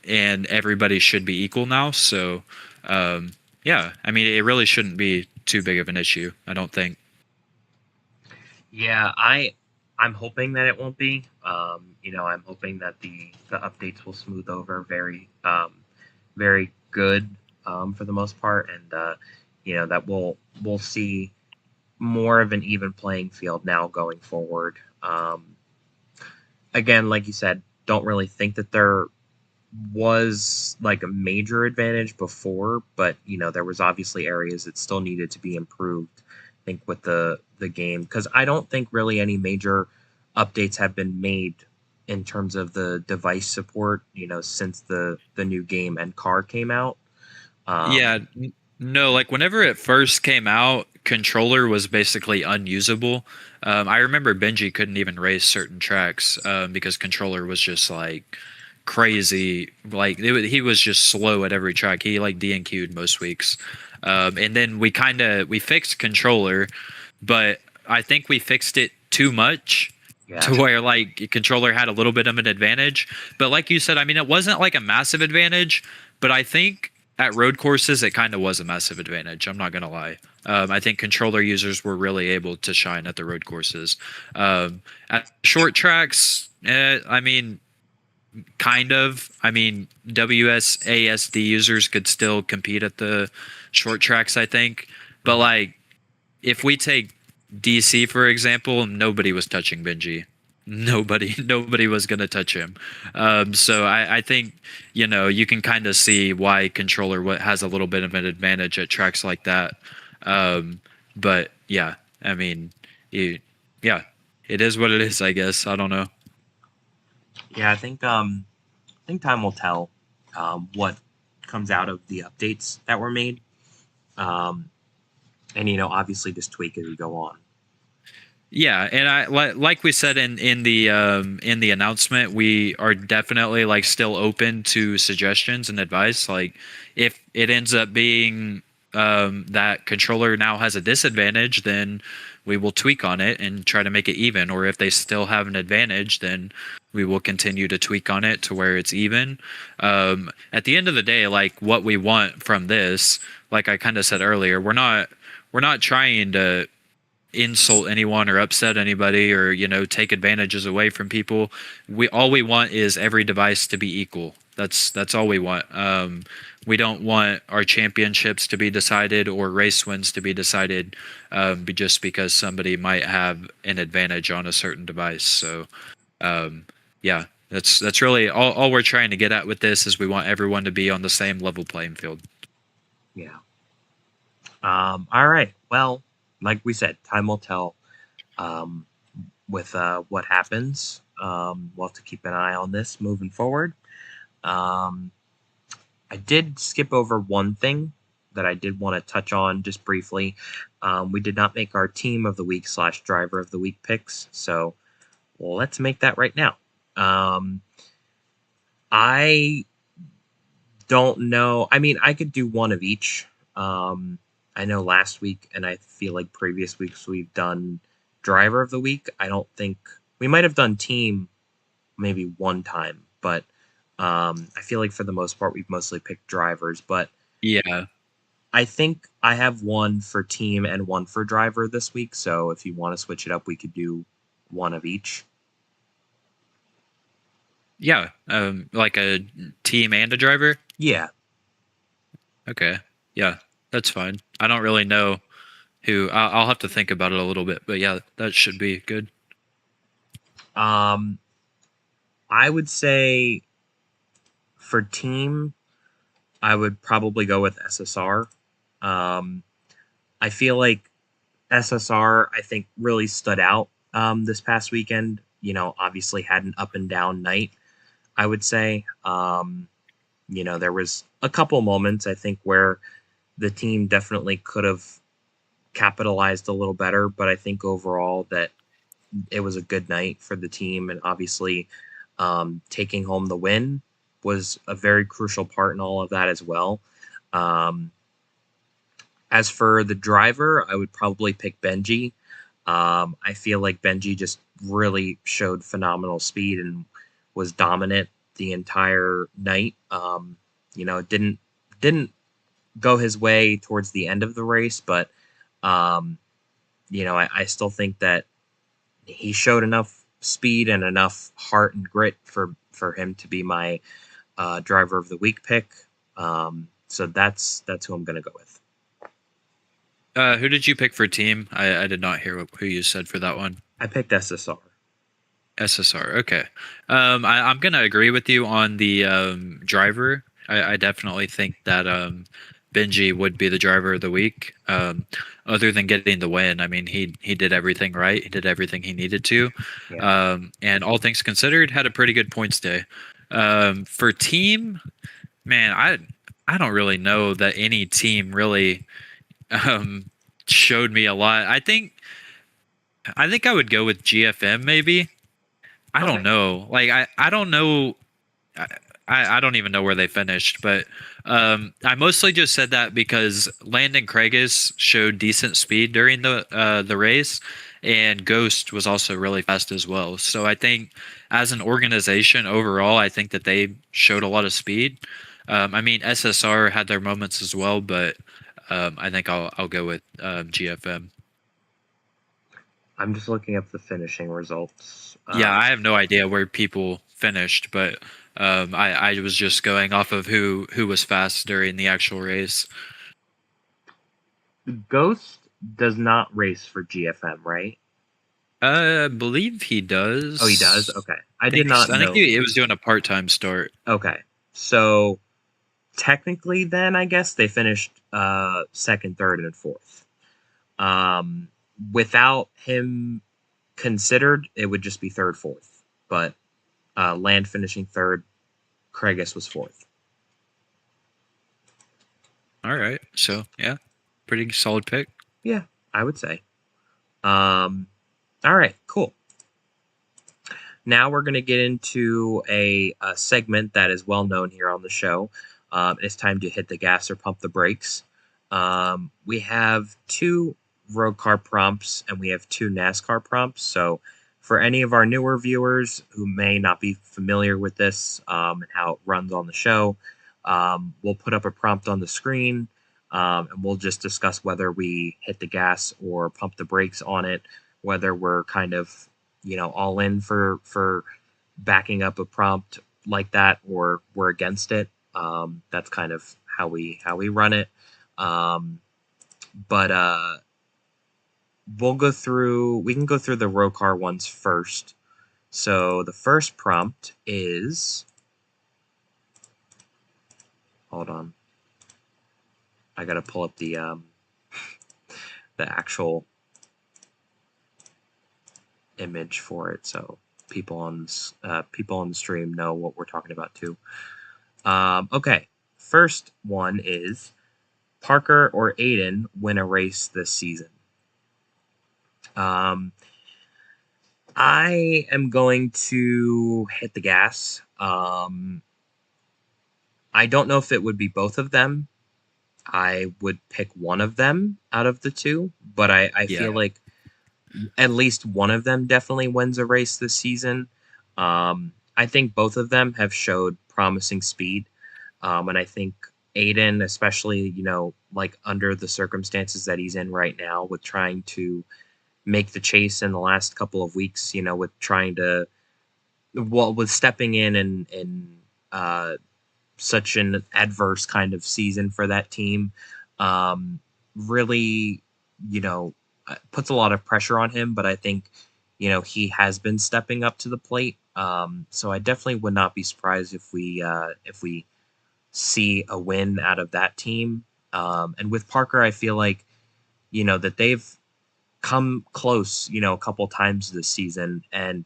everybody should be equal now. So yeah, I mean, it really shouldn't be too big of an issue, I don't think. yeah. I'm hoping that it won't be. I'm hoping that the updates will smooth over very good, for the most part, and that we'll see more of an even playing field now going forward. Again, like you said, don't really think that there was like a major advantage before, but there was obviously areas that still needed to be improved. I think with the game, because I don't think really any major updates have been made in terms of the device support, since the new game and car came out. Yeah, no, like whenever it first came out, controller was basically unusable. I remember Benji couldn't even race certain tracks because controller was just like crazy. Like he was just slow at every track. He like DNQ'd most weeks. And then we fixed controller, but I think we fixed it too much Yeah, to where like controller had a little bit of an advantage. But like you said, I mean, it wasn't like a massive advantage, but I think at road courses, it kind of was a massive advantage. I'm not gonna lie. I think controller users were really able to shine at the road courses. At short tracks, I mean, kind of. I mean, WSASD users could still compete at the short tracks, I think. But like, if we take DC for example, nobody was touching Benji. Nobody was gonna touch him. So I think you can kind of see why controller has a little bit of an advantage at tracks like that. But yeah, I mean, yeah, it is what it is. I guess I don't know. Yeah, I think time will tell what comes out of the updates that were made. Um, and obviously just tweak as we go on. Yeah, and like we said in the announcement, we are definitely like still open to suggestions and advice. Like if it ends up being that controller now has a disadvantage, then we will tweak on it and try to make it even. Or if they still have an advantage, then we will continue to tweak on it to where it's even. At the end of the day, like what we want from this, like I kind of said earlier, we're not trying to insult anyone or upset anybody or take advantages away from people. We want is every device to be equal. That's all we want. We don't want our championships to be decided or race wins to be decided just because somebody might have an advantage on a certain device. So yeah, that's really all we're trying to get at with this is we want everyone to be on the same level playing field. Yeah. All right. Well, like we said, time will tell um, with what happens. We'll have to keep an eye on this moving forward. Um, I did skip over one thing that I did want to touch on just briefly. We did not make our team of the week / driver of the week picks, so let's make that right now. I don't know. I mean, I could do one of each. I know last week, and I feel like previous weeks we've done driver of the week. I don't think we might have done team maybe one time, but I feel like for the most part we've mostly picked drivers. But Yeah. I think I have one for team and one for driver this week. So if you want to switch it up, we could do one of each. Yeah. Like a team and a driver. Yeah. Okay. Yeah, that's fine. I don't really know who. I'll have to think about it a little bit, but yeah, that should be good. Um, I would say for team, I would probably go with SSR. Um, I feel like SSR, I think, really stood out this past weekend. Obviously had an up and down night, I would say. There was a couple moments, I think, where the team definitely could have capitalized a little better, but I think overall that it was a good night for the team. And obviously, taking home the win was a very crucial part in all of that as well. Um, as for the driver, I would probably pick Benji. I feel like Benji just really showed phenomenal speed and was dominant the entire night. It didn't go his way towards the end of the race, but I still think that he showed enough speed and enough heart and grit for him to be my driver of the week pick. So that's who I'm gonna go with. Who did you pick for team? I did not hear who you said for that one. I picked SSR. SSR. Okay. I'm gonna agree with you on the driver. I definitely think that Benji would be the driver of the week. Other than getting the win, I mean, he did everything right. He did everything he needed to, Yeah. and all things considered, had a pretty good points day. For team, man, I don't really know that any team really um, showed me a lot. I think I would go with GFM maybe. I don't Okay. know. Like I don't know. I don't even know where they finished, but I mostly just said that because Landon Craigus showed decent speed during the race, and Ghost was also really fast as well. So I think as an organization overall, I think that they showed a lot of speed. I mean, SSR had their moments as well, but I think I'll go with GFM. I'm just looking up the finishing results. Yeah, I have no idea where people finished, but I was just going off of who was fast during the actual race. Ghost does not race for GFM, right? I believe he does. Oh, he does. Okay, I did not I think know. he was doing a part-time start. Okay, so technically, then I guess they finished second, third, and fourth. Um, without him considered, it would just be third, fourth. But Land finishing third, Craigus was fourth. All right, so yeah, pretty solid pick. Yeah, I would say. All right, cool. Now we're going to get into a segment that is well known here on the show. It's time to hit the gas or pump the brakes. We have 2 road car prompts and we have 2 NASCAR prompts. So, for any of our newer viewers who may not be familiar with this and how it runs on the show, we'll put up a prompt on the screen and we'll just discuss whether we hit the gas or pump the brakes on it, whether we're kind of all in for backing up a prompt like that or we're against it. That's kind of how we run it. But we can go through the ROCAR ones first. So the first prompt is, hold on, I gotta pull up the actual image for it so people on the stream know what we're talking about too. Okay, first one is Parker or Aiden win a race this season. I am going to hit the gas. I don't know if it would be both of them. I would pick one of them out of the two, but I feel like at least one of them definitely wins a race this season. I think both of them have showed promising speed. And I think Aiden, especially, like under the circumstances that he's in right now with trying to make the chase in the last couple of weeks, with trying to, with stepping in and such an adverse kind of season for that team, really, puts a lot of pressure on him. But I think, he has been stepping up to the plate. So I definitely would not be surprised if we see a win out of that team. And with Parker, I feel like, that they've come close, a couple times this season. And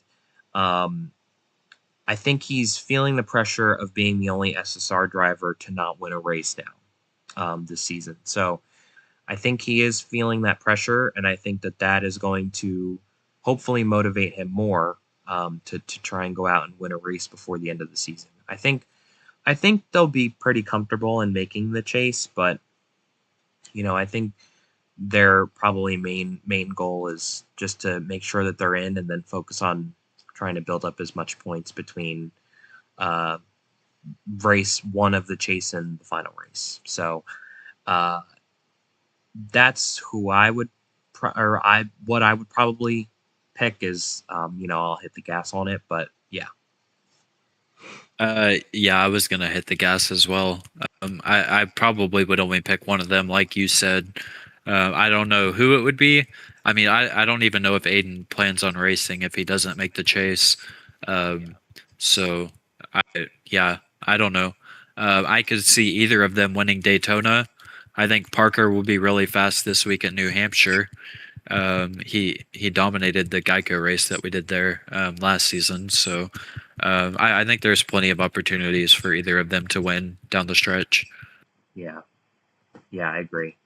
I think he's feeling the pressure of being the only SSR driver to not win a race now this season. So I think he is feeling that pressure. And I think that is going to hopefully motivate him more to try and go out and win a race before the end of the season. I think they'll be pretty comfortable in making the chase, but I think their probably main goal is just to make sure that they're in and then focus on trying to build up as much points between race one of the chase and the final race. So that's who I would what I would probably pick is I'll hit the gas on it, but yeah. Yeah, I was gonna hit the gas as well. I probably would only pick one of them, like you said. I don't know who it would be. I mean, I don't even know if Aiden plans on racing if he doesn't make the chase. So, I don't know. I could see either of them winning Daytona. I think Parker will be really fast this week at New Hampshire. He dominated the Geico race that we did there last season. So I think there's plenty of opportunities for either of them to win down the stretch. Yeah, I agree.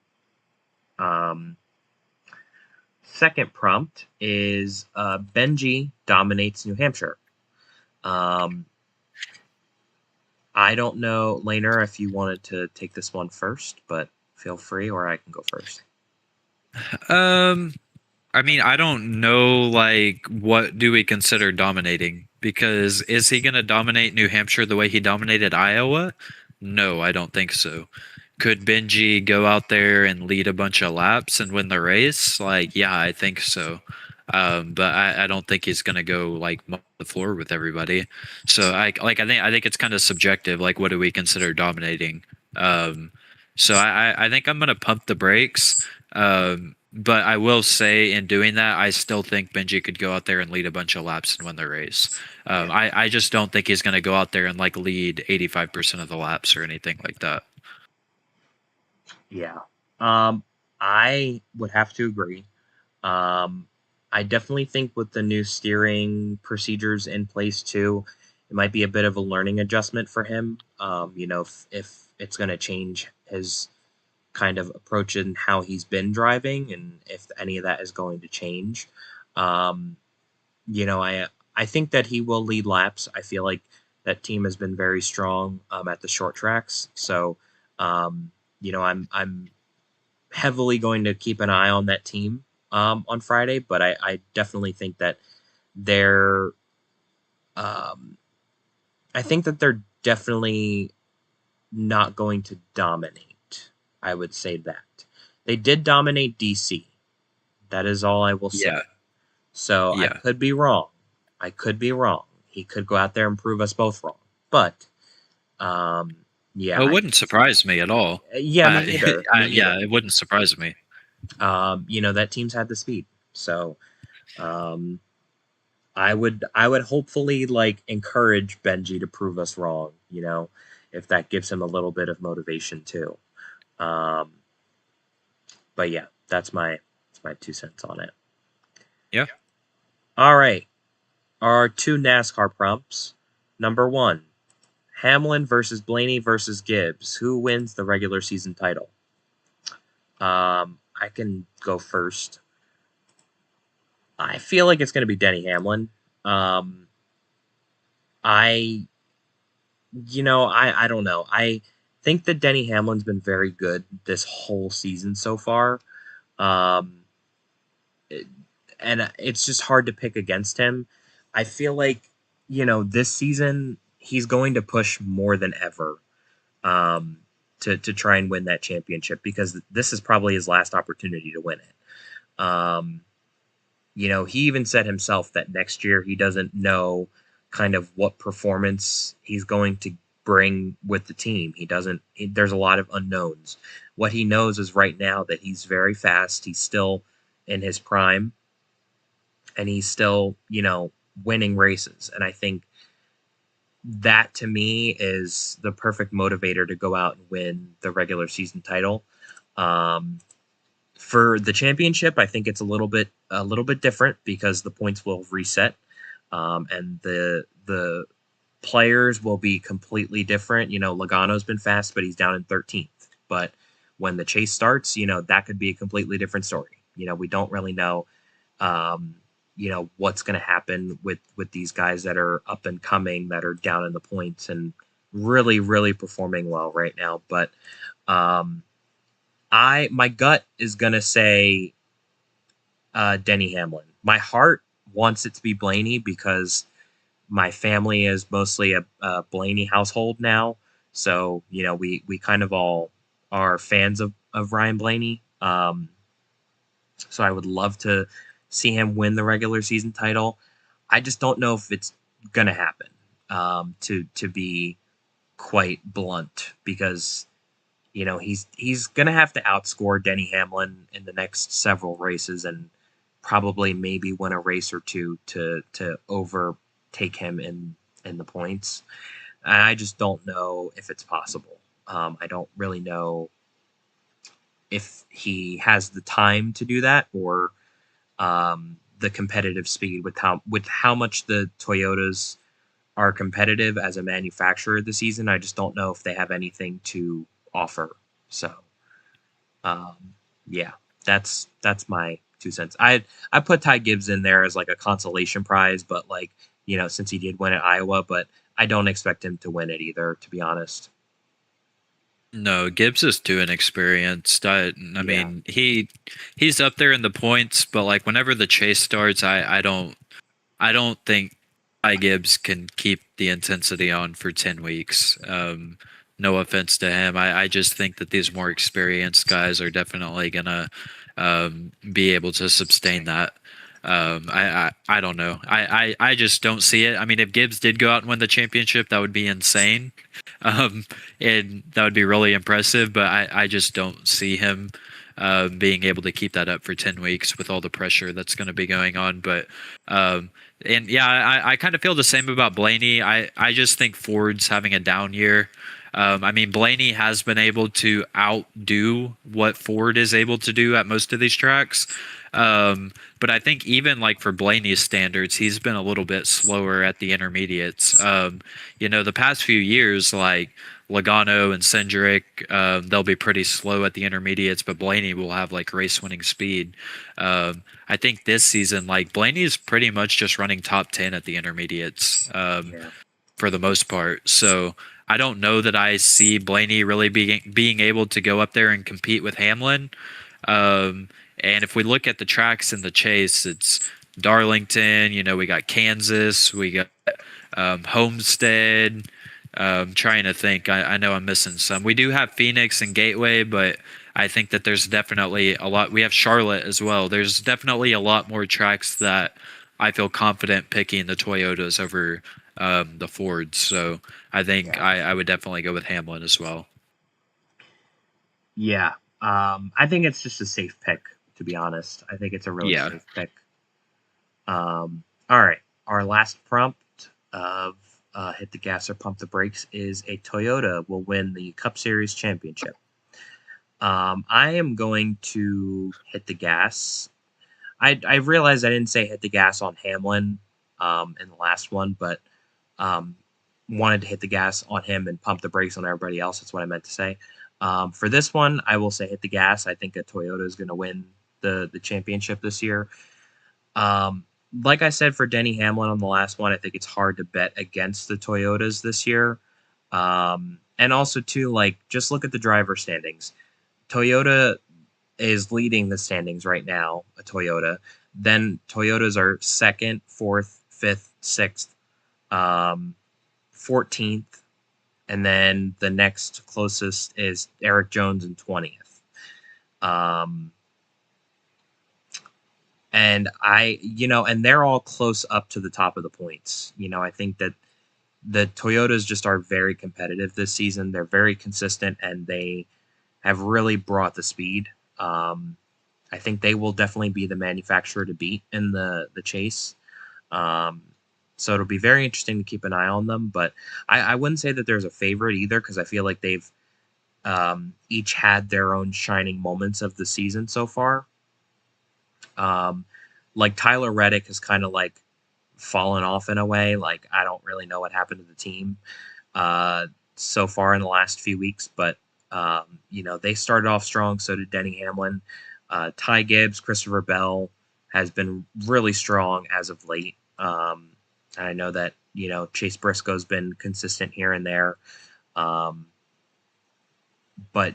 Second prompt is Benji dominates New Hampshire. I don't know, LANER, if you wanted to take this one first, but feel free, or I can go first. I mean, I don't know, like, what do we consider dominating? Because is he going to dominate New Hampshire the way he dominated Iowa? No, I don't think so. Could Benji go out there and lead a bunch of laps and win the race? Like, yeah, I think so. But I don't think he's gonna go like mop the floor with everybody. So I think it's kind of subjective. Like, what do we consider dominating? Um, so I think I'm gonna pump the brakes. But I will say, in doing that, I still think Benji could go out there and lead a bunch of laps and win the race. Yeah. I just don't think he's going to go out there and like lead 85% of the laps or anything like that. Yeah. I would have to agree. Um, I definitely think with the new steering procedures in place too, it might be a bit of a learning adjustment for him. If it's going to change his kind of approach in how he's been driving, and if any of that is going to change. Um, I think that he will lead laps. I feel like that team has been very strong at the short tracks. So, I'm heavily going to keep an eye on that team on Friday, but I definitely think that they're um, I think that they're definitely not going to dominate. I would say that they did dominate DC. That is all I will say. Yeah, So I yeah. could be wrong. I could be wrong. He could go out there and prove us both wrong. But um, yeah, It wouldn't surprise me at all. yeah, me neither. Me Yeah, neither. it wouldn't surprise me. That team's had the speed. So um, I would hopefully like encourage Benji to prove us wrong, if that gives him a little bit of motivation too. Um, but yeah, that's my 2 cents on it. Yeah. All right. Our two NASCAR prompts. Number one, Hamlin versus Blaney versus Gibbs. Who wins the regular season title? I can go first. I feel like it's going to be Denny Hamlin. Um, I, I don't know. I think that Denny Hamlin's been very good this whole season so far. Um, it- and it's just hard to pick against him. I feel like, this season he's going to push more than ever um, to try and win that championship because this is probably his last opportunity to win it. He even said himself that next year he doesn't know kind of what performance he's going to bring with the team. There's a lot of unknowns. What he knows is right now that he's very fast. He's still in his prime and he's still, winning races. And I think that to me is the perfect motivator to go out and win the regular season title. Um, for the championship, I think it's a little bit different because the points will reset, and the players will be completely different. Logano's been fast, but he's down in 13th. But when the chase starts, that could be a completely different story. We don't really know um, what's going to happen with these guys that are up and coming, that are down in the points and really really performing well right now. But um, my gut is going to say Denny Hamlin. My heart wants it to be Blaney because my family is mostly a Blaney household now. So we kind of all are fans of Ryan Blaney. So I would love to see him win the regular season title. I just don't know if it's gonna happen. To be quite blunt, because he's gonna have to outscore Denny Hamlin in the next several races and probably maybe win a race or two to overtake him in the points. And I just don't know if it's possible. I don't really know if he has the time to do that or the competitive speed with how much the Toyotas are competitive as a manufacturer this season. I just don't know if they have anything to offer. So, um, yeah, that's my 2 cents. I put Ty Gibbs in there as like a consolation prize, but like since he did win at Iowa, but I don't expect him to win it either, to be honest. No, Gibbs is too inexperienced. I Yeah, mean, he's up there in the points, but like whenever the chase starts, I don't think I Gibbs can keep the intensity on for 10 weeks. No offense to him. I just think that these more experienced guys are definitely gonna be able to sustain that. I don't know. I just don't see it. I mean, if Gibbs did go out and win the championship, that would be insane. Um, and that would be really impressive. But I just don't see him being able to keep that up for 10 weeks with all the pressure that's going to be going on. But um, and yeah, I kind of feel the same about Blaney. I just think Ford's having a down year. I mean, Blaney has been able to outdo what Ford is able to do at most of these tracks. But I think even like for Blaney's standards, he's been a little bit slower at the intermediates. The past few years, like Logano and Cindric, they'll be pretty slow at the intermediates, but Blaney will have like race winning speed. I think this season, like Blaney's pretty much just running top 10 at the intermediates. Yeah. For the most part. So I don't know that I see Blaney really being able to go up there and compete with Hamlin. And if we look at the tracks in the chase, it's Darlington. We got Kansas, we got Homestead. Trying to think. I know I'm missing some. We do have Phoenix and Gateway, but I think that there's definitely a lot. We have Charlotte as well. There's definitely a lot more tracks that I feel confident picking the Toyotas over the Fords. So I think I would definitely go with Hamlin as well. Yeah. I think it's just a safe pick, to be honest. I think it's a really safe pick. All right. Our last prompt of hit the gas or pump the brakes is a Toyota will win the Cup Series championship. I am going to hit the gas. I realized I didn't say hit the gas on Hamlin in the last one, but wanted to hit the gas on him and pump the brakes on everybody else. That's what I meant to say. For this one, I will say hit the gas. I think a Toyota is going to win the championship this year. Like I said for Denny Hamlin on the last one, I think it's hard to bet against the Toyotas this year. And also, too, like, just look at the driver standings. Toyota is leading the standings right now, a Toyota. Then Toyotas are 2nd, 4th, 5th, 6th, 14th. And then the next closest is Eric Jones in 20th. And and they're all close up to the top of the points. I think that the Toyotas just are very competitive this season. They're very consistent, and they have really brought the speed. I think they will definitely be the manufacturer to beat in the chase. So it'll be very interesting to keep an eye on them. But I wouldn't say that there's a favorite either, because I feel like they've each had their own shining moments of the season so far. Like Tyler Reddick has kind of like fallen off in a way. Like, I don't really know what happened to the team so far in the last few weeks, but they started off strong. So did Denny Hamlin. Ty Gibbs, Christopher Bell has been really strong as of late. And I know that, Chase Briscoe's been consistent here and there. But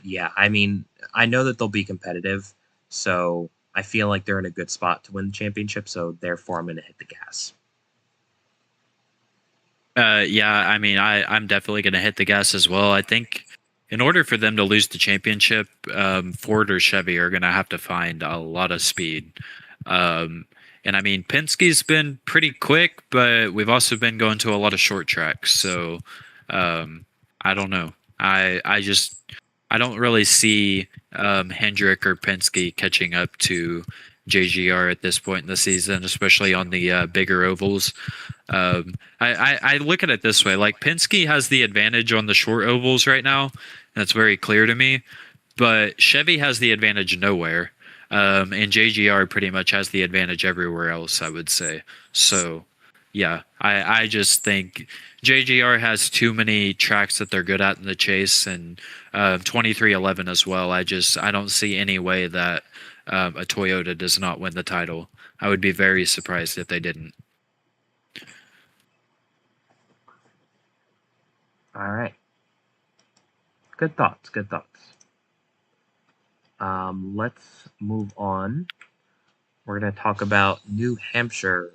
yeah, I mean, I know that they'll be competitive. So I feel like they're in a good spot to win the championship. So therefore, I'm going to hit the gas. Yeah, I mean, I'm definitely going to hit the gas as well. I think in order for them to lose the championship, Ford or Chevy are going to have to find a lot of speed. And I mean, Penske's been pretty quick, but we've also been going to a lot of short tracks. So I don't know. I don't really see Hendrick or Penske catching up to JGR at this point in the season, especially on the bigger ovals. I look at it this way: like Penske has the advantage on the short ovals right now. That's very clear to me. But Chevy has the advantage nowhere, and JGR pretty much has the advantage everywhere else, I would say. So, yeah, I just think JGR has too many tracks that they're good at in the chase, and 2311 as well. I don't see any way that a Toyota does not win the title. I would be very surprised if they didn't. All right. Good thoughts. Good thoughts. Let's move on. We're going to talk about New Hampshire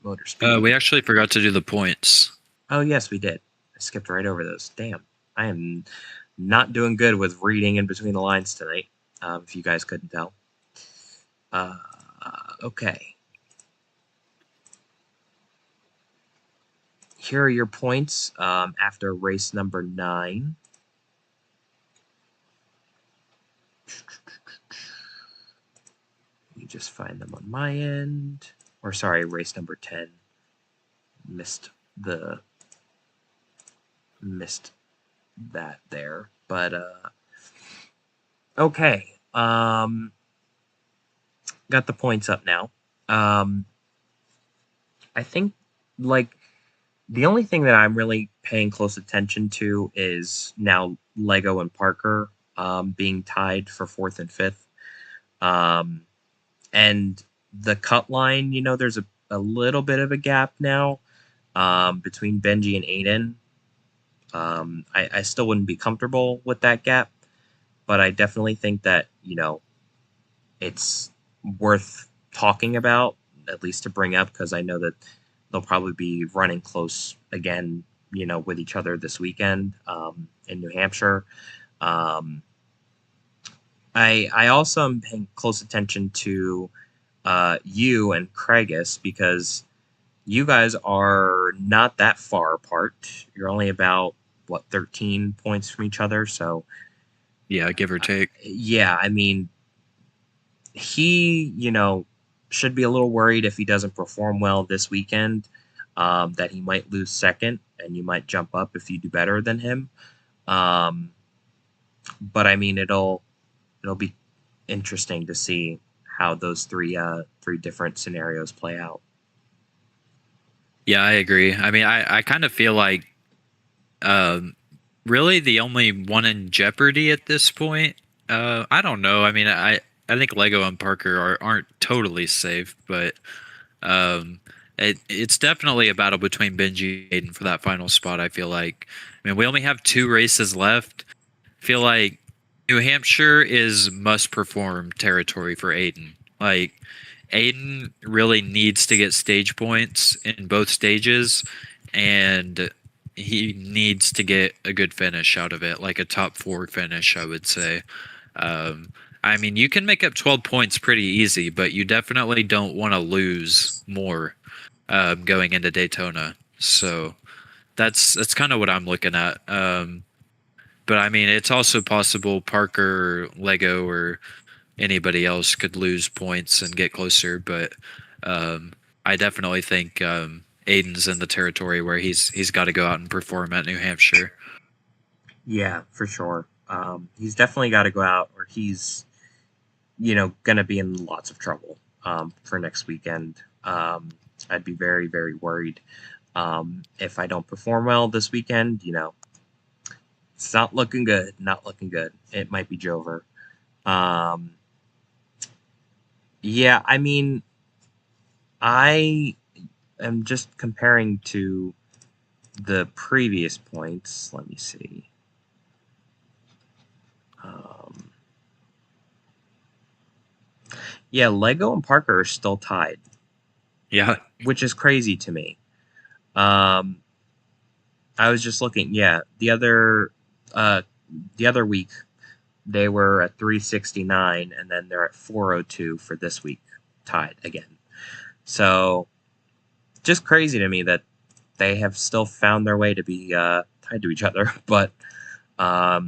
Motor Speed. We actually forgot to do the points. Oh, yes, we did. I skipped right over those. Damn. I am not doing good with reading in between the lines tonight, if you guys couldn't tell. Okay. Here are your points after race number 9. Let me just find them on my end. Or sorry, race number 10. Missed that there. But okay. Got the points up now. I think like the only thing that I'm really paying close attention to is now Lego and Parker being tied for 4th and 5th. And the cut line, there's a little bit of a gap now between Benji and Aiden. I still wouldn't be comfortable with that gap, but I definitely think that, it's worth talking about, at least to bring up, because I know that they'll probably be running close again, with each other this weekend in New Hampshire. I also am paying close attention to you and Craigus, because you guys are not that far apart. You're only about 13 points from each other. So yeah, give or take. Yeah, I mean, he should be a little worried if he doesn't perform well this weekend, that he might lose second, and you might jump up if you do better than him. But I mean, it'll be interesting to see how those three different scenarios play out. Yeah, I agree. I mean, I kind of feel like really the only one in jeopardy at this point. I don't know. I mean, I think Lego and Parker aren't totally safe, but it's definitely a battle between Benji and Aiden for that final spot. I feel like. I mean, we only have 2 races left. I feel like New Hampshire is must perform territory for Aiden. Like, Aiden really needs to get stage points in both stages, and he needs to get a good finish out of it, like a top 4 finish, I would say. I mean, you can make up 12 points pretty easy, but you definitely don't want to lose more going into Daytona. So that's kind of what I'm looking at. But I mean, it's also possible Parker, Lego, or anybody else could lose points and get closer. But I definitely think Aiden's in the territory where he's got to go out and perform at New Hampshire. Yeah, for sure. He's definitely got to go out, or he's going to be in lots of trouble for next weekend. I'd be very, very worried if I don't perform well this weekend. It's not looking good. Not looking good. It might be Jover. Yeah, I mean, I am just comparing to the previous points. Let me see. Yeah, Lego and Parker are still tied. Yeah. Which is crazy to me. I was just looking. Yeah, the other week they were at 369, and then they're at 402 for this week, tied again. So, just crazy to me that they have still found their way to be tied to each other. But yeah,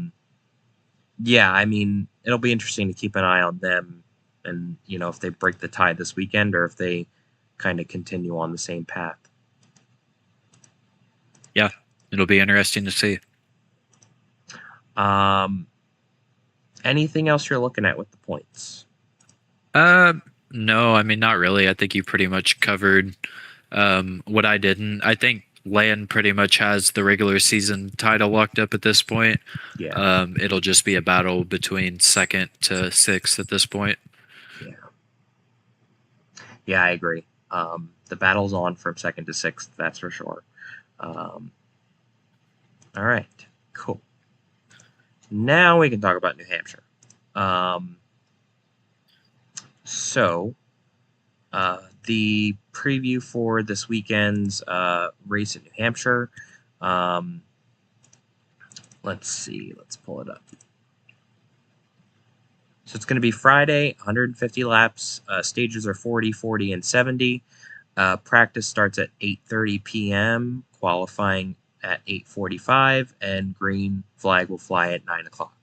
I mean, it'll be interesting to keep an eye on them, and if they break the tie this weekend, or if they kind of continue on the same path. Yeah, it'll be interesting to see. Anything else you're looking at with the points? No, I mean, not really. I think you pretty much covered what I didn't. I think Lan pretty much has the regular season title locked up at this point. Yeah. It'll just be a battle between 2nd to 6th at this point. Yeah, I agree. The battle's on from 2nd to 6th, that's for sure. All right, cool. Now we can talk about New Hampshire. So, the preview for this weekend's race in New Hampshire. Let's see. Let's pull it up. So it's going to be Friday, 150 laps. Stages are 40, 40, and 70. Practice starts at 8:30 p.m. Qualifying at 8:45, and green flag will fly at 9 o'clock.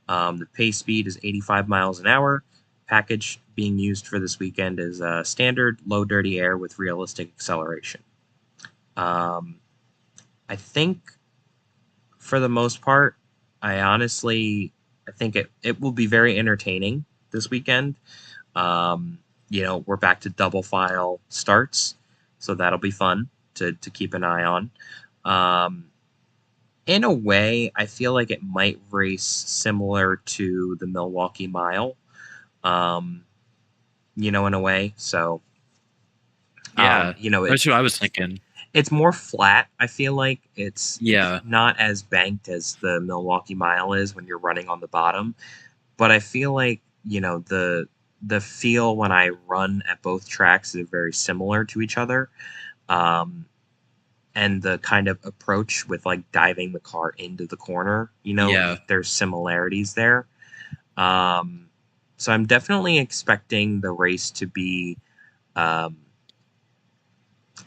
The pace speed is 85 miles an hour. Package being used for this weekend is standard low dirty air with realistic acceleration. I think for the most part, I think it will be very entertaining this weekend. We're back to double file starts, so that'll be fun to keep an eye on. In a way, I feel like it might race similar to the Milwaukee Mile, in a way. So, Yeah, it's that's what I was thinking. it's more flat. I feel like it's Yeah, not as banked as the Milwaukee Mile is when you're running on the bottom, but I feel like the feel when I run at both tracks is very similar to each other. Um, and the kind of approach with like diving the car into the corner, yeah, there's similarities there. Um, so I'm definitely expecting the race to be, um,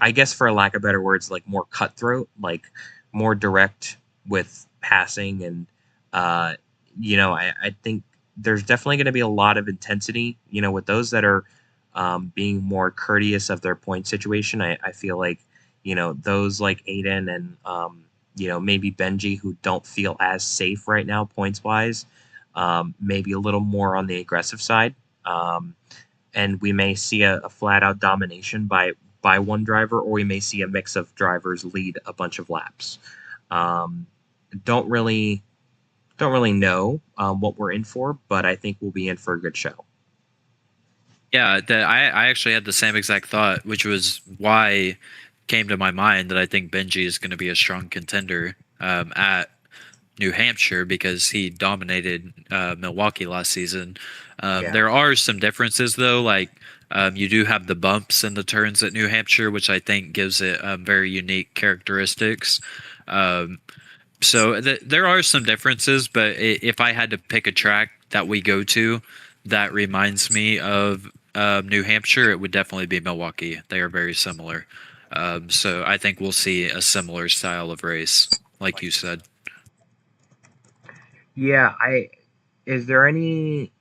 I guess for lack of better words, like more cutthroat, like more direct with passing. And, uh, I think there's definitely going to be a lot of intensity, with those that are being more courteous of their point situation. I feel like, those like Aiden and, maybe Benji who don't feel as safe right now, points wise, maybe a little more on the aggressive side. And we may see a flat out domination by one driver, or we may see a mix of drivers lead a bunch of laps. Um, don't really know what we're in for, but I think we'll be in for a good show. yeah. I actually had the same exact thought, which was why it came to my mind that I think Benji is going to be a strong contender at New Hampshire because he dominated Milwaukee last season. Yeah, There are some differences though, like you do have the bumps and the turns at New Hampshire, which I think gives it very unique characteristics. Um, there are some differences, but if I had to pick a track that we go to that reminds me of New Hampshire, it would definitely be Milwaukee. They are very similar. So I think we'll see a similar style of race, like you said. yeah. Is there any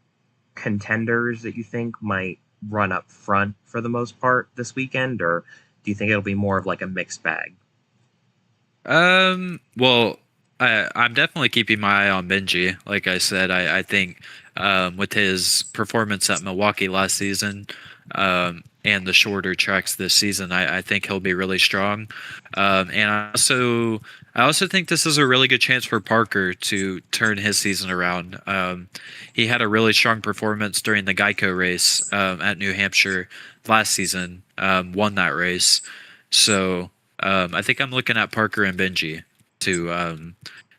contenders that you think might run up front for the most part this weekend, or do you think it'll be more of like a mixed bag? Well, I'm definitely keeping my eye on Benji. Like I said, I think with his performance at Milwaukee last season and the shorter tracks this season, I think he'll be really strong. And I also think this is a really good chance for Parker to turn his season around. He had a really strong performance during the Geico race at New Hampshire last season, won that race. So I think I'm looking at Parker and Benji to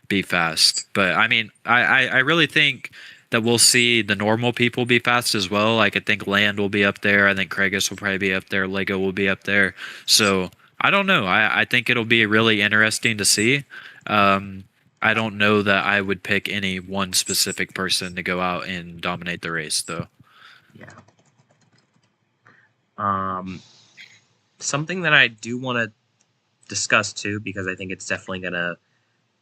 be fast. But I mean, I really think that we'll see the normal people be fast as well. Like I think Land will be up there. I think Craigus will probably be up there. Lego will be up there. So I don't know. I think it'll be really interesting to see. Um, I don't know that I would pick any one specific person to go out and dominate the race, though. Yeah. Um, Something that I do want to discuss too, because I think it's definitely going to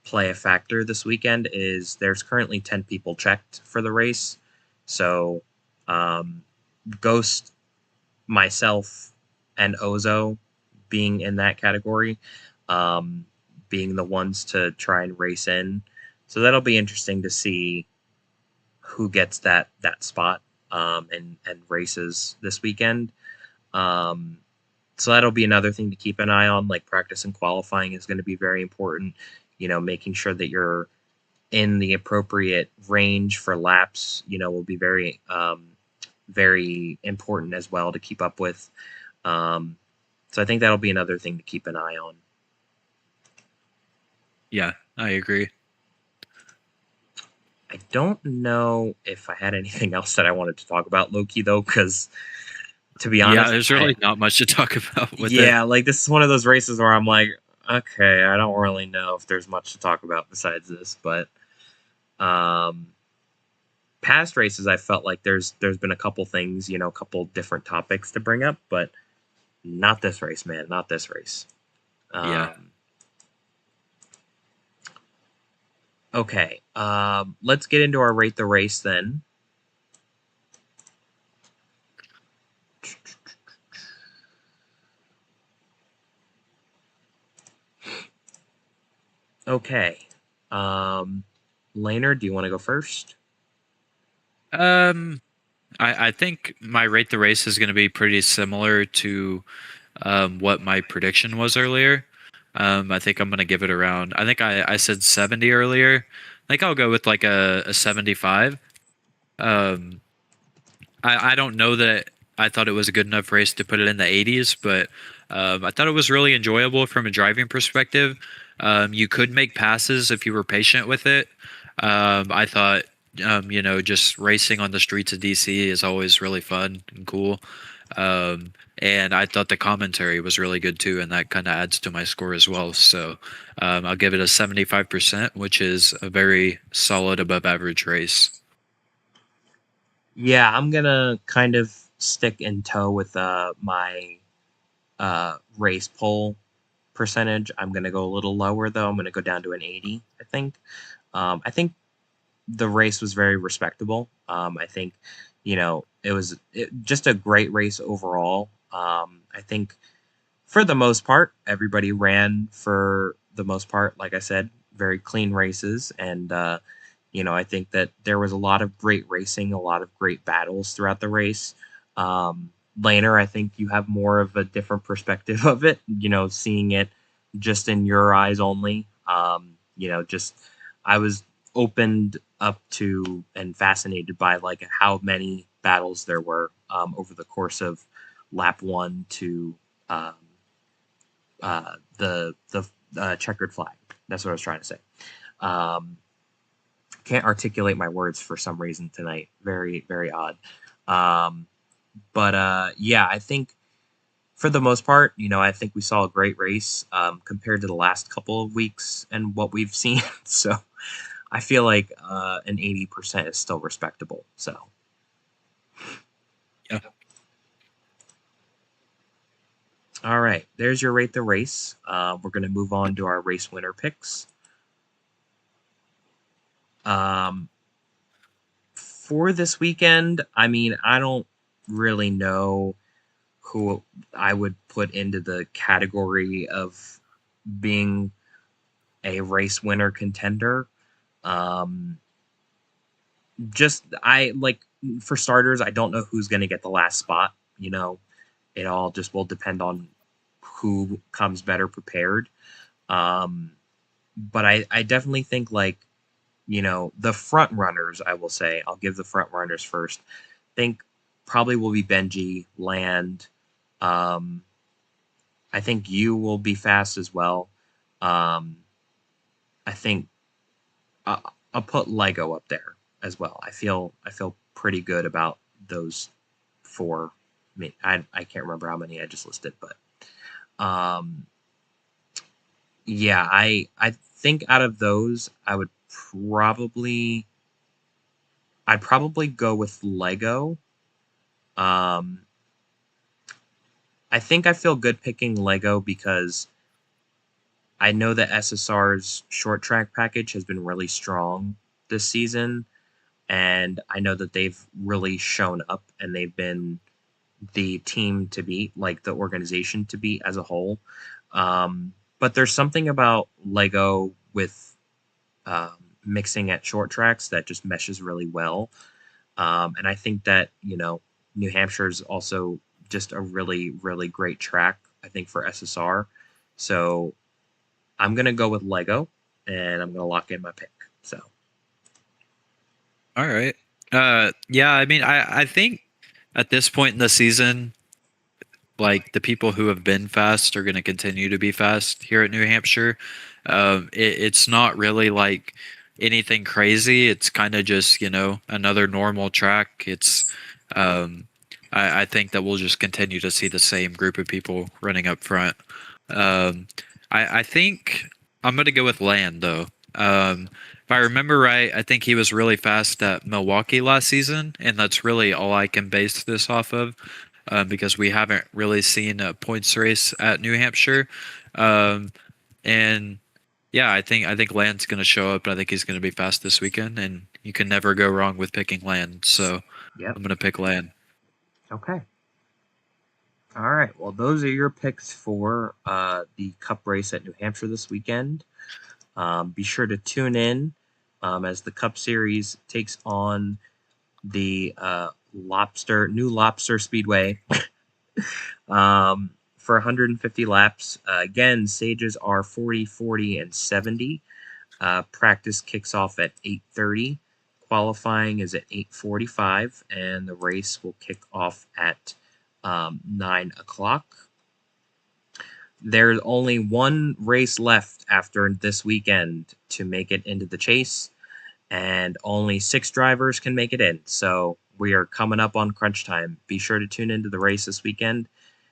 play a factor this weekend, is there's currently 10 people checked for the race. So, um, Ghost, myself, and Ozo being in that category, um, being the ones to try and race in. So that'll be interesting to see who gets that spot and races this weekend. Um, so that'll be another thing to keep an eye on. Like practice and qualifying is going to be very important. Making sure that you're in the appropriate range for laps, will be very important as well to keep up with. So I think that'll be another thing to keep an eye on. Yeah, I agree. I don't know if I had anything else that I wanted to talk about Loki though, because to be Yeah, honest, there's really not much to talk about with it. yeah, like this is one of those races where I'm like, Okay, I don't really know if there's much to talk about besides this, but um, past races, I felt like there's been a couple things, a couple different topics to bring up, but not this race, man, not this race. Yeah. Um, okay, let's get into our rate the race then. Okay, Laner, do you want to go first? Um, I think my rate the race is going to be pretty similar to what my prediction was earlier. I think I'm going to give it around. I think I said 70 earlier. I think I'll go with like a 75. Um, I don't know that I thought it was a good enough race to put it in the 80s, but I thought it was really enjoyable from a driving perspective. You could make passes if you were patient with it. I thought, just racing on the streets of DC is always really fun and cool. And I thought the commentary was really good too, and that kind of adds to my score as well. So I'll give it a 75%, which is a very solid above average race. Yeah, I'm gonna kind of stick in tow with my race poll percentage. I'm gonna go a little lower though. I'm gonna go down to an 80. I think the race was very respectable. I think it was just a great race overall. I think for the most part, everybody ran for the most part. Like I said, very clean races, and I think that there was a lot of great racing, a lot of great battles throughout the race. Laner, I think you have more of a different perspective of it. Seeing it just in your eyes only. Just I was opened up to and fascinated by like how many battles there were over the course of lap one to um, the checkered flag. That's what I was trying to say. Um, can't articulate my words for some reason tonight. Very very odd. Um, but yeah, I think for the most part, I think we saw a great race compared to the last couple of weeks and what we've seen. So I feel like an 80% is still respectable. So Yeah. all right, there's your rate the race. We're gonna move on to our race winner picks. Um, for this weekend, I mean, I don't really know who I would put into the category of being a race winner contender. Um, just I like for starters, I don't know who's going to get the last spot. It all just will depend on who comes better prepared. Um, but I definitely think like the front runners. I will say I'll give the front runners first. Think probably will be Benji Land. Um, I think you will be fast as well. Um, I think I'll put Lego up there as well. I feel pretty good about those four. I can't remember how many I just listed, but um, yeah, I think out of those, probably I'd probably go with Lego. Um, I think I feel good picking Lego because I know that SSR's short track package has been really strong this season, and I know that they've really shown up and they've been the team to beat, like the organization to beat as a whole. But there's something about Lego with um, mixing at short tracks that just meshes really well. And I think that, New Hampshire is also just a really, really great track, I think, for SSR. So I'm going to go with Lego and I'm going to lock in my pick. So, All right. Yeah, I mean, I think at this point in the season, like the people who have been fast are going to continue to be fast here at New Hampshire. It's not really like anything crazy. It's kind of just, another normal track. Um, I think that we'll just continue to see the same group of people running up front. Um, I think I'm gonna go with Land though. If I remember right, I think he was really fast at Milwaukee last season, and that's really all I can base this off of, because we haven't really seen a points race at New Hampshire. Um, and yeah, I think Land's gonna show up, and I think he's gonna be fast this weekend, and you can never go wrong with picking Land. So Yep. I'm gonna pick Land. Okay. All right. Well, those are your picks for the Cup race at New Hampshire this weekend. Be sure to tune in as the Cup Series takes on the new Lobster Speedway for 150 laps. Again, stages are 40, 40, and 70. Practice kicks off at 8:30. Qualifying is at 8:45, and the race will kick off at 9 o'clock. There's only one race left after this weekend to make it into the chase, and only 6 drivers can make it in. So we are coming up on crunch time. Be sure to tune into the race this weekend.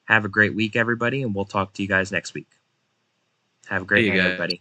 Have a great week, everybody, and we'll talk to you guys next week. Have a See great you night, guys. everybody.